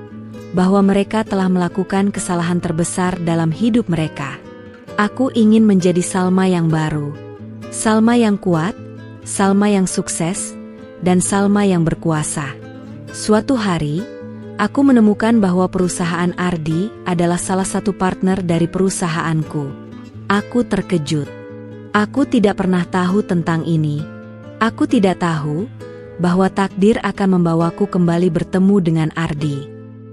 bahwa mereka telah melakukan kesalahan terbesar dalam hidup mereka. Aku ingin menjadi Salma yang baru. Salma yang kuat, Salma yang sukses, dan Salma yang berkuasa. Suatu hari, aku menemukan bahwa perusahaan Ardi adalah salah satu partner dari perusahaanku. Aku terkejut. Aku tidak pernah tahu tentang ini. Aku tidak tahu bahwa takdir akan membawaku kembali bertemu dengan Ardi.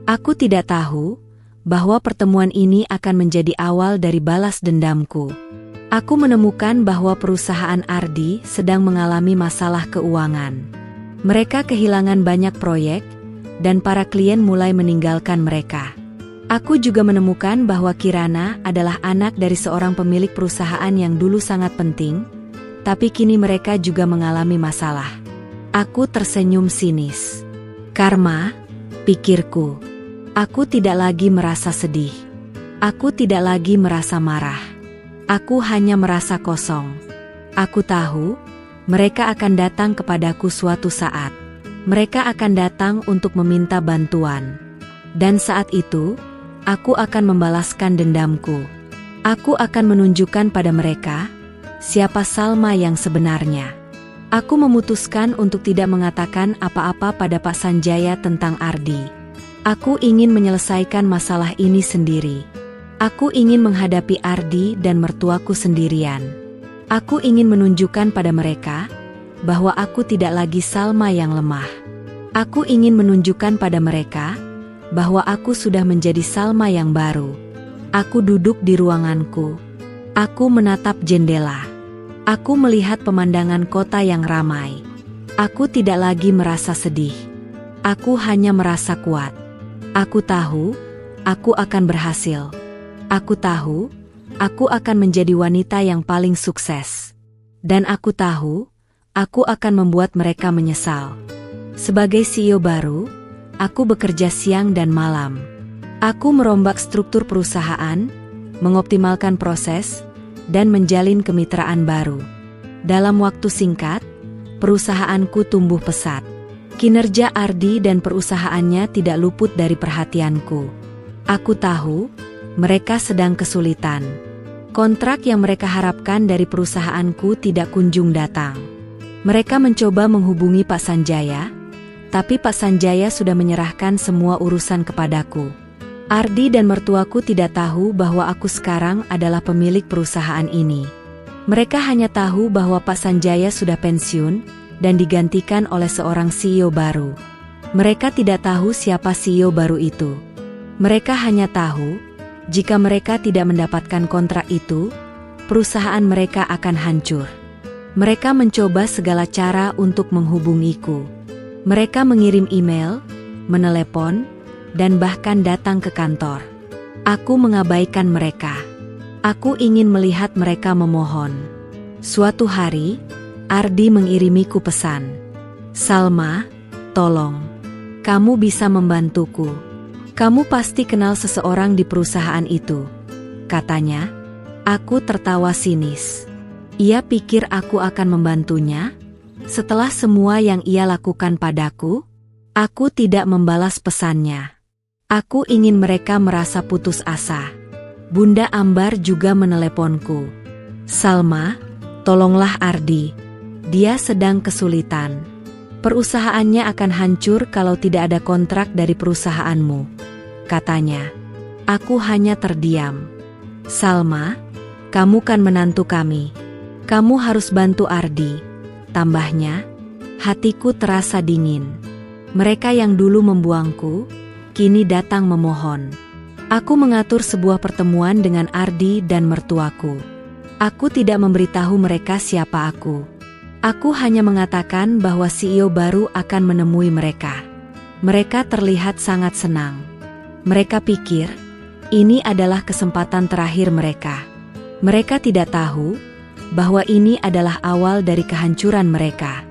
Aku tidak tahu bahwa pertemuan ini akan menjadi awal dari balas dendamku. Aku menemukan bahwa perusahaan Ardi sedang mengalami masalah keuangan. Mereka kehilangan banyak proyek, dan para klien mulai meninggalkan mereka. Aku juga menemukan bahwa Kirana adalah anak dari seorang pemilik perusahaan yang dulu sangat penting, tapi kini mereka juga mengalami masalah. Aku tersenyum sinis. Karma, pikirku. Aku tidak lagi merasa sedih. Aku tidak lagi merasa marah. Aku hanya merasa kosong. Aku tahu mereka akan datang kepadaku suatu saat. Mereka akan datang untuk meminta bantuan. Dan saat itu, aku akan membalaskan dendamku. Aku akan menunjukkan pada mereka siapa Salma yang sebenarnya. Aku memutuskan untuk tidak mengatakan apa-apa pada Pak Sanjaya tentang Ardi. Aku ingin menyelesaikan masalah ini sendiri. Aku ingin menghadapi Ardi dan mertuaku sendirian. Aku ingin menunjukkan pada mereka bahwa aku tidak lagi Salma yang lemah. Aku ingin menunjukkan pada mereka bahwa aku sudah menjadi Salma yang baru. Aku duduk di ruanganku. Aku menatap jendela. Aku melihat pemandangan kota yang ramai. Aku tidak lagi merasa sedih. Aku hanya merasa kuat. Aku tahu, aku akan berhasil. Aku tahu, aku akan menjadi wanita yang paling sukses. Dan aku tahu, aku akan membuat mereka menyesal. Sebagai CEO baru, aku bekerja siang dan malam. Aku merombak struktur perusahaan, mengoptimalkan proses, dan menjalin kemitraan baru. Dalam waktu singkat, perusahaanku tumbuh pesat. Kinerja Ardi dan perusahaannya tidak luput dari perhatianku. Aku tahu, mereka sedang kesulitan. Kontrak yang mereka harapkan dari perusahaanku tidak kunjung datang. Mereka mencoba menghubungi Pak Sanjaya, tapi Pak Sanjaya sudah menyerahkan semua urusan kepadaku. Ardi dan mertuaku tidak tahu bahwa aku sekarang adalah pemilik perusahaan ini. Mereka hanya tahu bahwa Pak Sanjaya sudah pensiun dan digantikan oleh seorang CEO baru. Mereka tidak tahu siapa CEO baru itu. Mereka hanya tahu, jika mereka tidak mendapatkan kontrak itu, perusahaan mereka akan hancur. Mereka mencoba segala cara untuk menghubungiku. Mereka mengirim email, menelepon, dan bahkan datang ke kantor. Aku mengabaikan mereka. Aku ingin melihat mereka memohon. Suatu hari, Ardi mengirimiku pesan. "Salma, tolong. Kamu bisa membantuku. Kamu pasti kenal seseorang di perusahaan itu," katanya. Aku tertawa sinis. Ia pikir aku akan membantunya? Setelah semua yang ia lakukan padaku, aku tidak membalas pesannya. Aku ingin mereka merasa putus asa. Bunda Ambar juga meneleponku. "Salma, tolonglah Ardi. Dia sedang kesulitan. Perusahaannya akan hancur kalau tidak ada kontrak dari perusahaanmu," katanya. Aku hanya terdiam. "Salma, kamu kan menantu kami. Kamu harus bantu Ardi," tambahnya. Hatiku terasa dingin. Mereka yang dulu membuangku, kini datang memohon. Aku mengatur sebuah pertemuan dengan Ardi dan mertuaku. Aku tidak memberitahu mereka siapa aku. Aku hanya mengatakan bahwa CEO baru akan menemui mereka. Mereka terlihat sangat senang. Mereka pikir, ini adalah kesempatan terakhir mereka. Mereka tidak tahu bahwa ini adalah awal dari kehancuran mereka.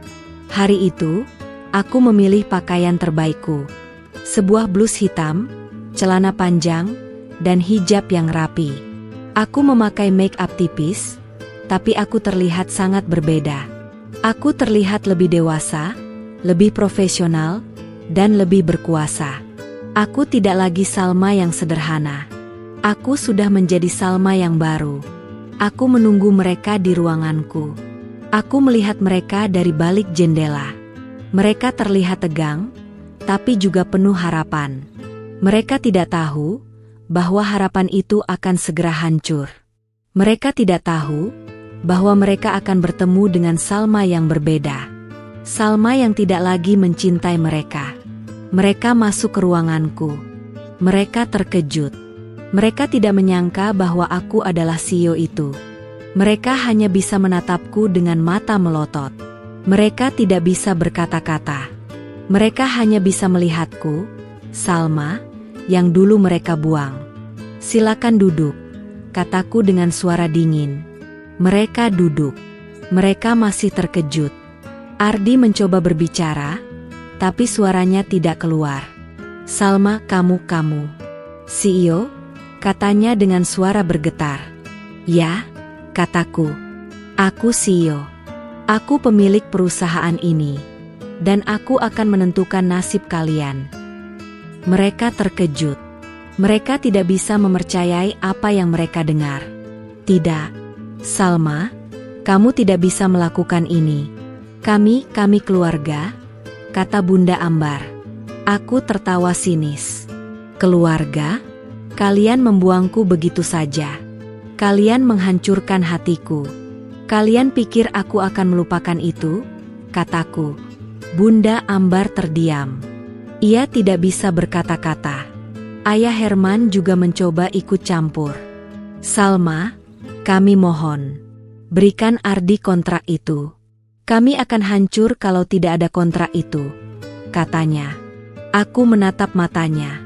Hari itu, aku memilih pakaian terbaikku. Sebuah blus hitam, celana panjang, dan hijab yang rapi. Aku memakai make up tipis, tapi aku terlihat sangat berbeda. Aku terlihat lebih dewasa, lebih profesional, dan lebih berkuasa. Aku tidak lagi Salma yang sederhana. Aku sudah menjadi Salma yang baru. Aku menunggu mereka di ruanganku. Aku melihat mereka dari balik jendela. Mereka terlihat tegang, tapi juga penuh harapan. Mereka tidak tahu bahwa harapan itu akan segera hancur. Mereka tidak tahu bahwa mereka akan bertemu dengan Salma yang berbeda. Salma yang tidak lagi mencintai mereka. Mereka masuk ke ruanganku. Mereka terkejut. Mereka tidak menyangka bahwa aku adalah CEO itu. Mereka hanya bisa menatapku dengan mata melotot. Mereka tidak bisa berkata-kata. Mereka hanya bisa melihatku, Salma, yang dulu mereka buang. "Silakan duduk," kataku dengan suara dingin. Mereka duduk. Mereka masih terkejut. Ardi mencoba berbicara, tapi suaranya tidak keluar. "Salma, kamu. CEO?" katanya dengan suara bergetar. "Ya," kataku. "Aku CEO. Aku pemilik perusahaan ini. Dan aku akan menentukan nasib kalian." Mereka terkejut. Mereka tidak bisa mempercayai apa yang mereka dengar. "Tidak, Salma, kamu tidak bisa melakukan ini. Kami keluarga," kata Bunda Ambar. Aku tertawa sinis. "Keluarga? Kalian membuangku begitu saja. Kalian menghancurkan hatiku. Kalian pikir aku akan melupakan itu?" kataku. Bunda Ambar terdiam. Ia tidak bisa berkata-kata. Ayah Herman juga mencoba ikut campur. Salma, kami mohon. Berikan Ardi kontrak itu. Kami akan hancur kalau tidak ada kontrak itu, katanya. Aku menatap matanya.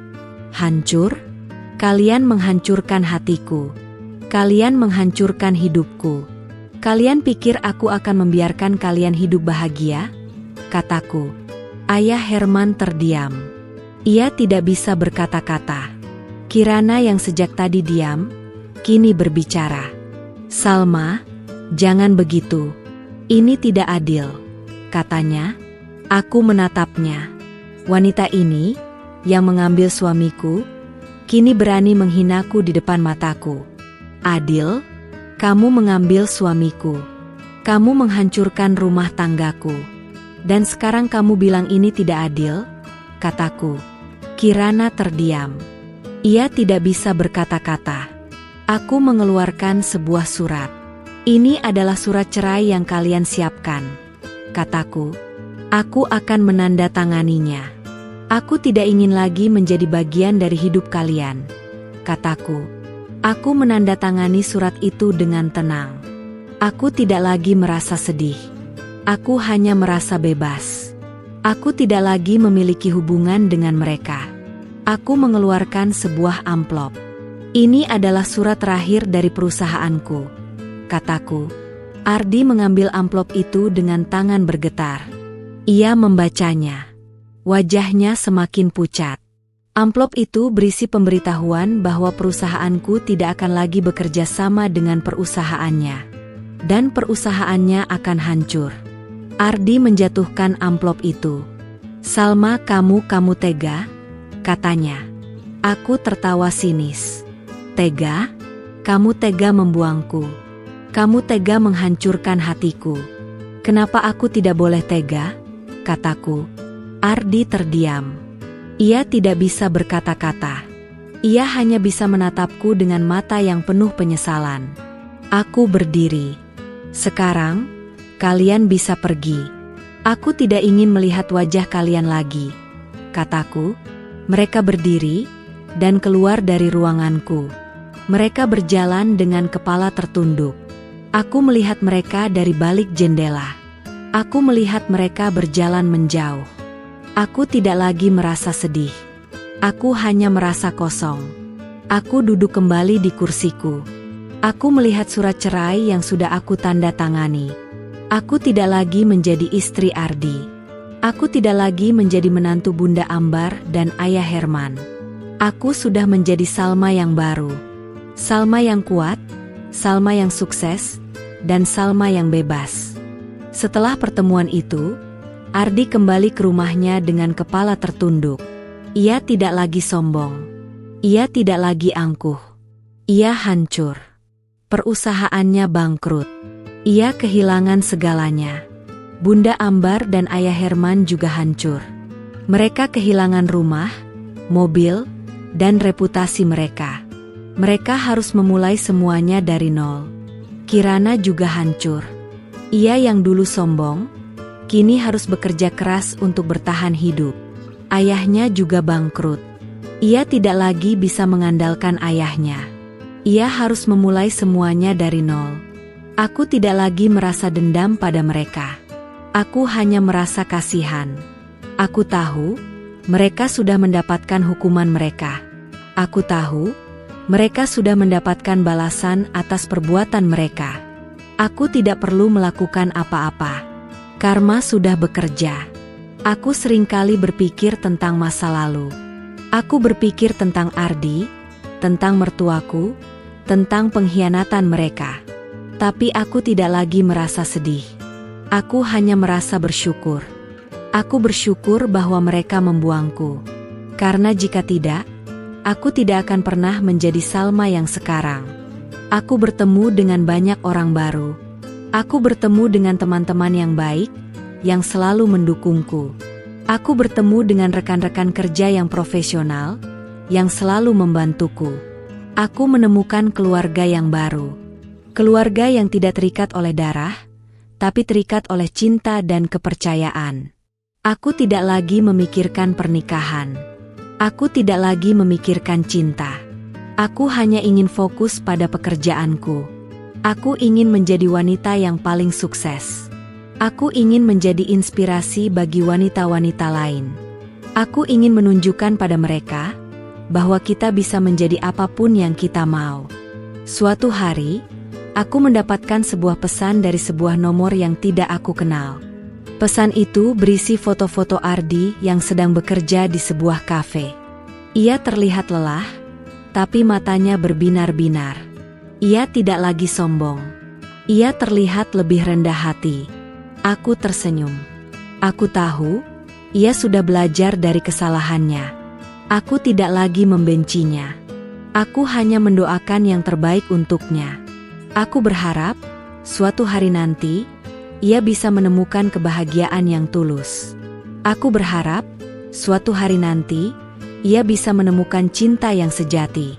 Hancur? Kalian menghancurkan hatiku. Kalian menghancurkan hidupku. Kalian pikir aku akan membiarkan kalian hidup bahagia? Kataku. Ayah Herman terdiam. Ia tidak bisa berkata-kata. Kirana yang sejak tadi diam, kini berbicara. Salma, jangan begitu. Ini tidak adil, katanya. Aku menatapnya. Wanita ini, yang mengambil suamiku, kini berani menghinaku di depan mataku. Adil? Kamu mengambil suamiku. Kamu menghancurkan rumah tanggaku. Dan sekarang kamu bilang ini tidak adil? Kataku. Kirana terdiam. Ia tidak bisa berkata-kata. Aku mengeluarkan sebuah surat. Ini adalah surat cerai yang kalian siapkan, kataku. Aku akan menandatanganinya. Aku tidak ingin lagi menjadi bagian dari hidup kalian, kataku. Aku menandatangani surat itu dengan tenang. Aku tidak lagi merasa sedih. Aku hanya merasa bebas. Aku tidak lagi memiliki hubungan dengan mereka. Aku mengeluarkan sebuah amplop. Ini adalah surat terakhir dari perusahaanku, kataku. Ardi mengambil amplop itu dengan tangan bergetar. Ia membacanya. Wajahnya semakin pucat. Amplop itu berisi pemberitahuan bahwa perusahaanku tidak akan lagi bekerja sama dengan perusahaannya. Dan perusahaannya akan hancur. Ardi menjatuhkan amplop itu. Salma, kamu tega? Katanya. Aku tertawa sinis. Tega? Kamu tega membuangku. Kamu tega menghancurkan hatiku. Kenapa aku tidak boleh tega? Kataku. Ardi terdiam. Ia tidak bisa berkata-kata. Ia hanya bisa menatapku dengan mata yang penuh penyesalan. Aku berdiri. Sekarang, kalian bisa pergi. Aku tidak ingin melihat wajah kalian lagi, kataku. Mereka berdiri dan keluar dari ruanganku. Mereka berjalan dengan kepala tertunduk. Aku melihat mereka dari balik jendela. Aku melihat mereka berjalan menjauh. Aku tidak lagi merasa sedih. Aku hanya merasa kosong. Aku duduk kembali di kursiku. Aku melihat surat cerai yang sudah aku tanda tangani. Aku tidak lagi menjadi istri Ardi. Aku tidak lagi menjadi menantu Bunda Ambar dan Ayah Herman. Aku sudah menjadi Salma yang baru. Salma yang kuat, Salma yang sukses, dan Salma yang bebas. Setelah pertemuan itu, Ardi kembali ke rumahnya dengan kepala tertunduk. Ia tidak lagi sombong. Ia tidak lagi angkuh. Ia hancur. Perusahaannya bangkrut. Ia kehilangan segalanya. Bunda Ambar dan Ayah Herman juga hancur. Mereka kehilangan rumah, mobil, dan reputasi mereka. Mereka harus memulai semuanya dari nol. Kirana juga hancur. Ia yang dulu sombong, kini harus bekerja keras untuk bertahan hidup. Ayahnya juga bangkrut. Ia tidak lagi bisa mengandalkan ayahnya. Ia harus memulai semuanya dari nol. Aku tidak lagi merasa dendam pada mereka. Aku hanya merasa kasihan. Aku tahu, mereka sudah mendapatkan hukuman mereka. Aku tahu, mereka sudah mendapatkan balasan atas perbuatan mereka. Aku tidak perlu melakukan apa-apa. Karma sudah bekerja. Aku seringkali berpikir tentang masa lalu. Aku berpikir tentang Ardi, tentang mertuaku, tentang pengkhianatan mereka. Tapi aku tidak lagi merasa sedih. Aku hanya merasa bersyukur. Aku bersyukur bahwa mereka membuangku. Karena jika tidak, aku tidak akan pernah menjadi Salma yang sekarang. Aku bertemu dengan banyak orang baru. Aku bertemu dengan teman-teman yang baik, yang selalu mendukungku. Aku bertemu dengan rekan-rekan kerja yang profesional, yang selalu membantuku. Aku menemukan keluarga yang baru. Keluarga yang tidak terikat oleh darah, tapi terikat oleh cinta dan kepercayaan. Aku tidak lagi memikirkan pernikahan. Aku tidak lagi memikirkan cinta. Aku hanya ingin fokus pada pekerjaanku. Aku ingin menjadi wanita yang paling sukses. Aku ingin menjadi inspirasi bagi wanita-wanita lain. Aku ingin menunjukkan pada mereka bahwa kita bisa menjadi apapun yang kita mau. Suatu hari, aku mendapatkan sebuah pesan dari sebuah nomor yang tidak aku kenal. Pesan itu berisi foto-foto Ardi yang sedang bekerja di sebuah kafe. Ia terlihat lelah, tapi matanya berbinar-binar. Ia tidak lagi sombong. Ia terlihat lebih rendah hati. Aku tersenyum. Aku tahu, ia sudah belajar dari kesalahannya. Aku tidak lagi membencinya. Aku hanya mendoakan yang terbaik untuknya. Aku berharap, suatu hari nanti, ia bisa menemukan kebahagiaan yang tulus. Aku berharap, suatu hari nanti, ia bisa menemukan cinta yang sejati.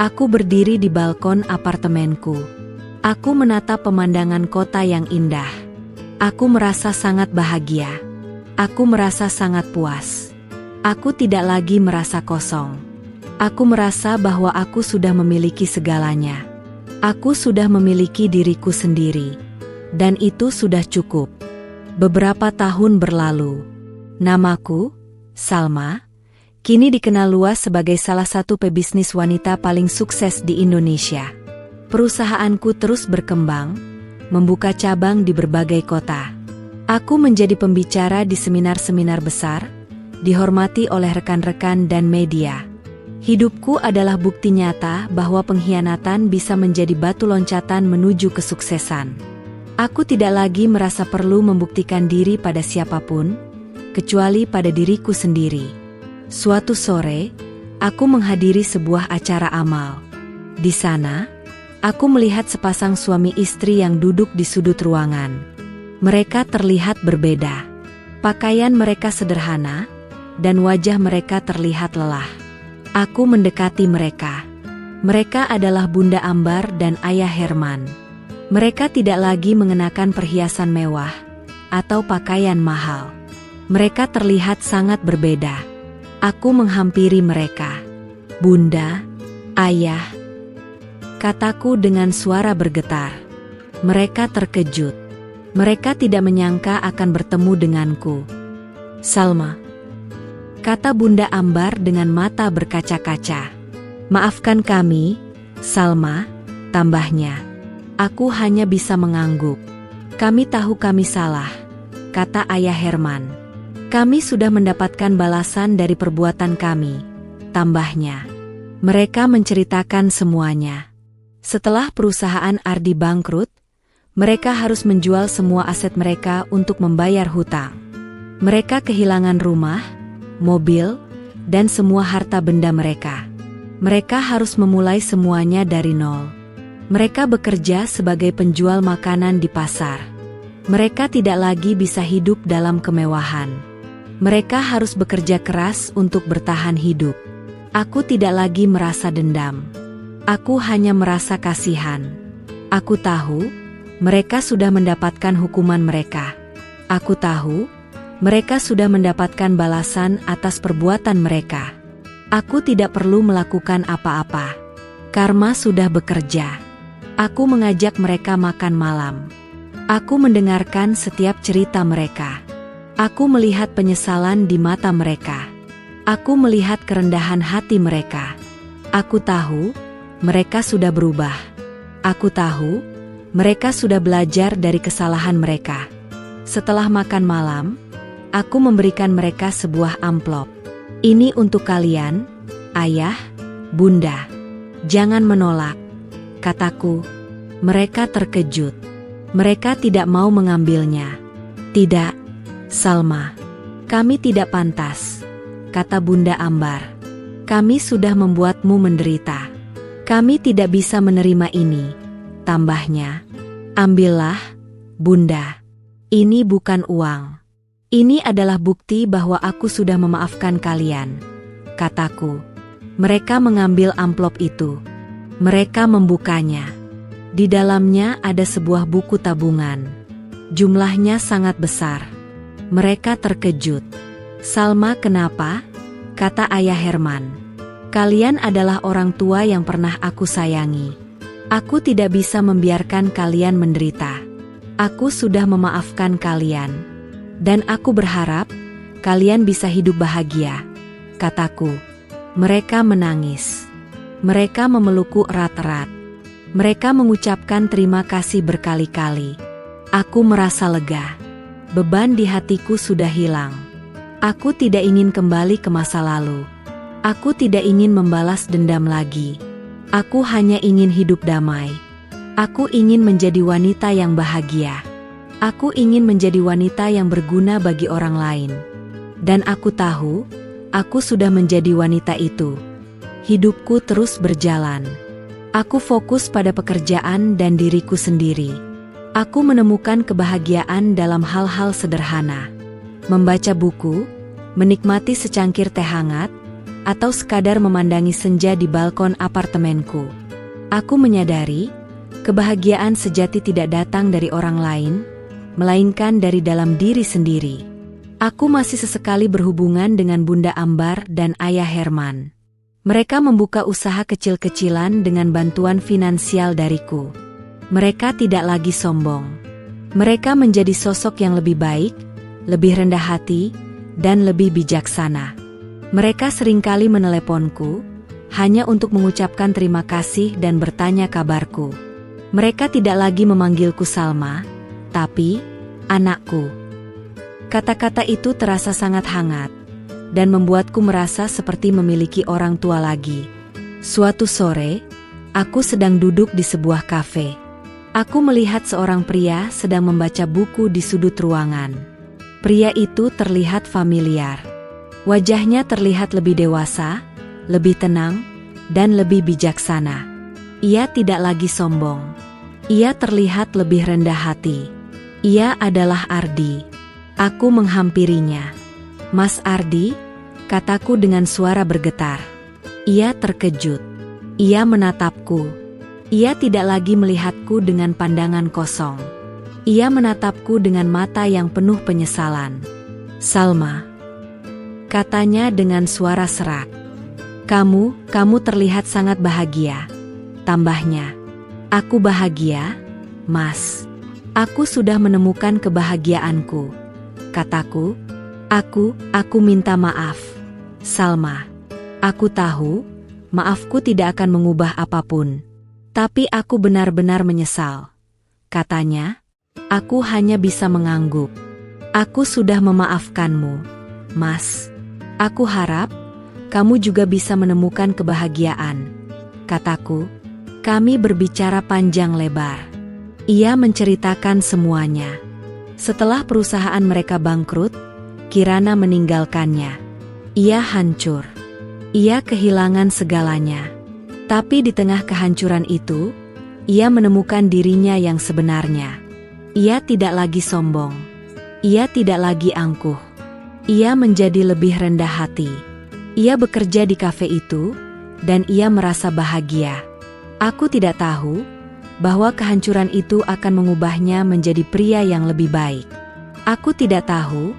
Aku berdiri di balkon apartemenku. Aku menatap pemandangan kota yang indah. Aku merasa sangat bahagia. Aku merasa sangat puas. Aku tidak lagi merasa kosong. Aku merasa bahwa aku sudah memiliki segalanya. Aku sudah memiliki diriku sendiri. Dan itu sudah cukup. Beberapa tahun berlalu. Namaku, Salma, kini dikenal luas sebagai salah satu pebisnis wanita paling sukses di Indonesia. Perusahaanku terus berkembang, membuka cabang di berbagai kota. Aku menjadi pembicara di seminar-seminar besar, dihormati oleh rekan-rekan dan media. Hidupku adalah bukti nyata bahwa pengkhianatan bisa menjadi batu loncatan menuju kesuksesan. Aku tidak lagi merasa perlu membuktikan diri pada siapapun, kecuali pada diriku sendiri. Suatu sore, aku menghadiri sebuah acara amal. Di sana, aku melihat sepasang suami istri yang duduk di sudut ruangan. Mereka terlihat berbeda. Pakaian mereka sederhana, dan wajah mereka terlihat lelah. Aku mendekati mereka. Mereka adalah Bunda Ambar dan Ayah Herman. Mereka tidak lagi mengenakan perhiasan mewah atau pakaian mahal. Mereka terlihat sangat berbeda. Aku menghampiri mereka. Bunda, Ayah, kataku dengan suara bergetar. Mereka terkejut. Mereka tidak menyangka akan bertemu denganku. Salma, kata Bunda Ambar dengan mata berkaca-kaca. Maafkan kami, Salma, tambahnya. Aku hanya bisa mengangguk. Kami tahu kami salah, kata Ayah Herman. Kami sudah mendapatkan balasan dari perbuatan kami, tambahnya. Mereka menceritakan semuanya. Setelah perusahaan Ardi bangkrut, mereka harus menjual semua aset mereka untuk membayar hutang. Mereka kehilangan rumah, mobil, dan semua harta benda mereka. Mereka harus memulai semuanya dari nol. Mereka bekerja sebagai penjual makanan di pasar. Mereka tidak lagi bisa hidup dalam kemewahan. Mereka harus bekerja keras untuk bertahan hidup. Aku tidak lagi merasa dendam. Aku hanya merasa kasihan. Aku tahu, mereka sudah mendapatkan hukuman mereka. Aku tahu, mereka sudah mendapatkan balasan atas perbuatan mereka. Aku tidak perlu melakukan apa-apa. Karma sudah bekerja. Aku mengajak mereka makan malam. Aku mendengarkan setiap cerita mereka. Aku melihat penyesalan di mata mereka. Aku melihat kerendahan hati mereka. Aku tahu, mereka sudah berubah. Aku tahu, mereka sudah belajar dari kesalahan mereka. Setelah makan malam, aku memberikan mereka sebuah amplop. Ini untuk kalian, Ayah, Bunda. Jangan menolak, kataku. Mereka terkejut. Mereka tidak mau mengambilnya. Tidak, Salma. Kami tidak pantas, kata Bunda Ambar. Kami sudah membuatmu menderita. Kami tidak bisa menerima ini, tambahnya. Ambillah, Bunda. Ini bukan uang. Ini adalah bukti bahwa aku sudah memaafkan kalian, kataku. Mereka mengambil amplop itu. Mereka membukanya. Di dalamnya ada sebuah buku tabungan. Jumlahnya sangat besar. Mereka terkejut. "Salma, kenapa?" kata ayah Herman. "Kalian adalah orang tua yang pernah aku sayangi. Aku tidak bisa membiarkan kalian menderita. Aku sudah memaafkan kalian. Dan aku berharap kalian bisa hidup bahagia," kataku. Mereka menangis. Mereka memelukku erat-erat. Mereka mengucapkan terima kasih berkali-kali. Aku merasa lega. Beban di hatiku sudah hilang. Aku tidak ingin kembali ke masa lalu. Aku tidak ingin membalas dendam lagi. Aku hanya ingin hidup damai. Aku ingin menjadi wanita yang bahagia. Aku ingin menjadi wanita yang berguna bagi orang lain. Dan aku tahu, aku sudah menjadi wanita itu. Hidupku terus berjalan. Aku fokus pada pekerjaan dan diriku sendiri. Aku menemukan kebahagiaan dalam hal-hal sederhana. Membaca buku, menikmati secangkir teh hangat, atau sekadar memandangi senja di balkon apartemenku. Aku menyadari, kebahagiaan sejati tidak datang dari orang lain, melainkan dari dalam diri sendiri. Aku masih sesekali berhubungan dengan Bunda Ambar dan Ayah Herman. Mereka membuka usaha kecil-kecilan dengan bantuan finansial dariku. Mereka tidak lagi sombong. Mereka menjadi sosok yang lebih baik, lebih rendah hati, dan lebih bijaksana. Mereka seringkali meneleponku, hanya untuk mengucapkan terima kasih dan bertanya kabarku. Mereka tidak lagi memanggilku Salma, tapi anakku. Kata-kata itu terasa sangat hangat, dan membuatku merasa seperti memiliki orang tua lagi. Suatu sore, aku sedang duduk di sebuah kafe. Aku melihat seorang pria sedang membaca buku di sudut ruangan. Pria itu terlihat familiar. Wajahnya terlihat lebih dewasa, lebih tenang, dan lebih bijaksana. Ia tidak lagi sombong. Ia terlihat lebih rendah hati. Ia adalah Ardi. Aku menghampirinya. "Mas Ardi," kataku dengan suara bergetar. Ia terkejut. Ia menatapku. Ia tidak lagi melihatku dengan pandangan kosong. Ia menatapku dengan mata yang penuh penyesalan. "Salma," katanya dengan suara serak. Kamu terlihat sangat bahagia," tambahnya. "Aku bahagia, Mas. Aku sudah menemukan kebahagiaanku," kataku. Aku minta maaf, Salma. Aku tahu, maafku tidak akan mengubah apapun. Tapi aku benar-benar menyesal," katanya. Aku hanya bisa mengangguk. "Aku sudah memaafkanmu, Mas. Aku harap kamu juga bisa menemukan kebahagiaan," kataku. Kami berbicara panjang lebar. Ia menceritakan semuanya. Setelah perusahaan mereka bangkrut, Kirana meninggalkannya. Ia hancur. Ia kehilangan segalanya. Tapi di tengah kehancuran itu, ia menemukan dirinya yang sebenarnya. Ia tidak lagi sombong. Ia tidak lagi angkuh. Ia menjadi lebih rendah hati. Ia bekerja di kafe itu, dan ia merasa bahagia. Aku tidak tahu bahwa kehancuran itu akan mengubahnya menjadi pria yang lebih baik. Aku tidak tahu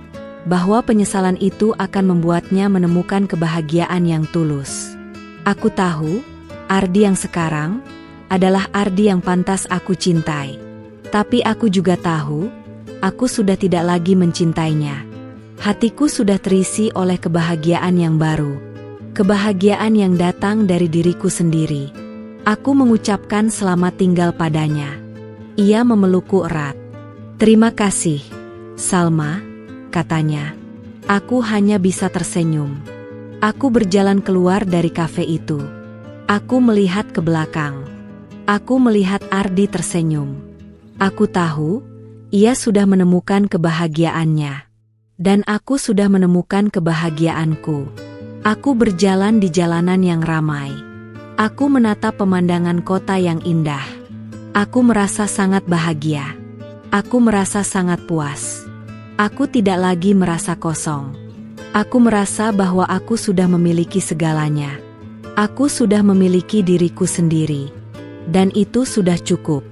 bahwa penyesalan itu akan membuatnya menemukan kebahagiaan yang tulus. Aku tahu, Ardi yang sekarang adalah Ardi yang pantas aku cintai. Tapi aku juga tahu, aku sudah tidak lagi mencintainya. Hatiku sudah terisi oleh kebahagiaan yang baru. Kebahagiaan yang datang dari diriku sendiri. Aku mengucapkan selamat tinggal padanya. Ia memelukku erat. "Terima kasih, Salma," katanya. Aku hanya bisa tersenyum. Aku berjalan keluar dari kafe itu. Aku melihat ke belakang. Aku melihat Ardi tersenyum. Aku tahu, ia sudah menemukan kebahagiaannya. Dan aku sudah menemukan kebahagiaanku. Aku berjalan di jalanan yang ramai. Aku menatap pemandangan kota yang indah. Aku merasa sangat bahagia. Aku merasa sangat puas. Aku tidak lagi merasa kosong. Aku merasa bahwa aku sudah memiliki segalanya. Aku sudah memiliki diriku sendiri. Dan itu sudah cukup.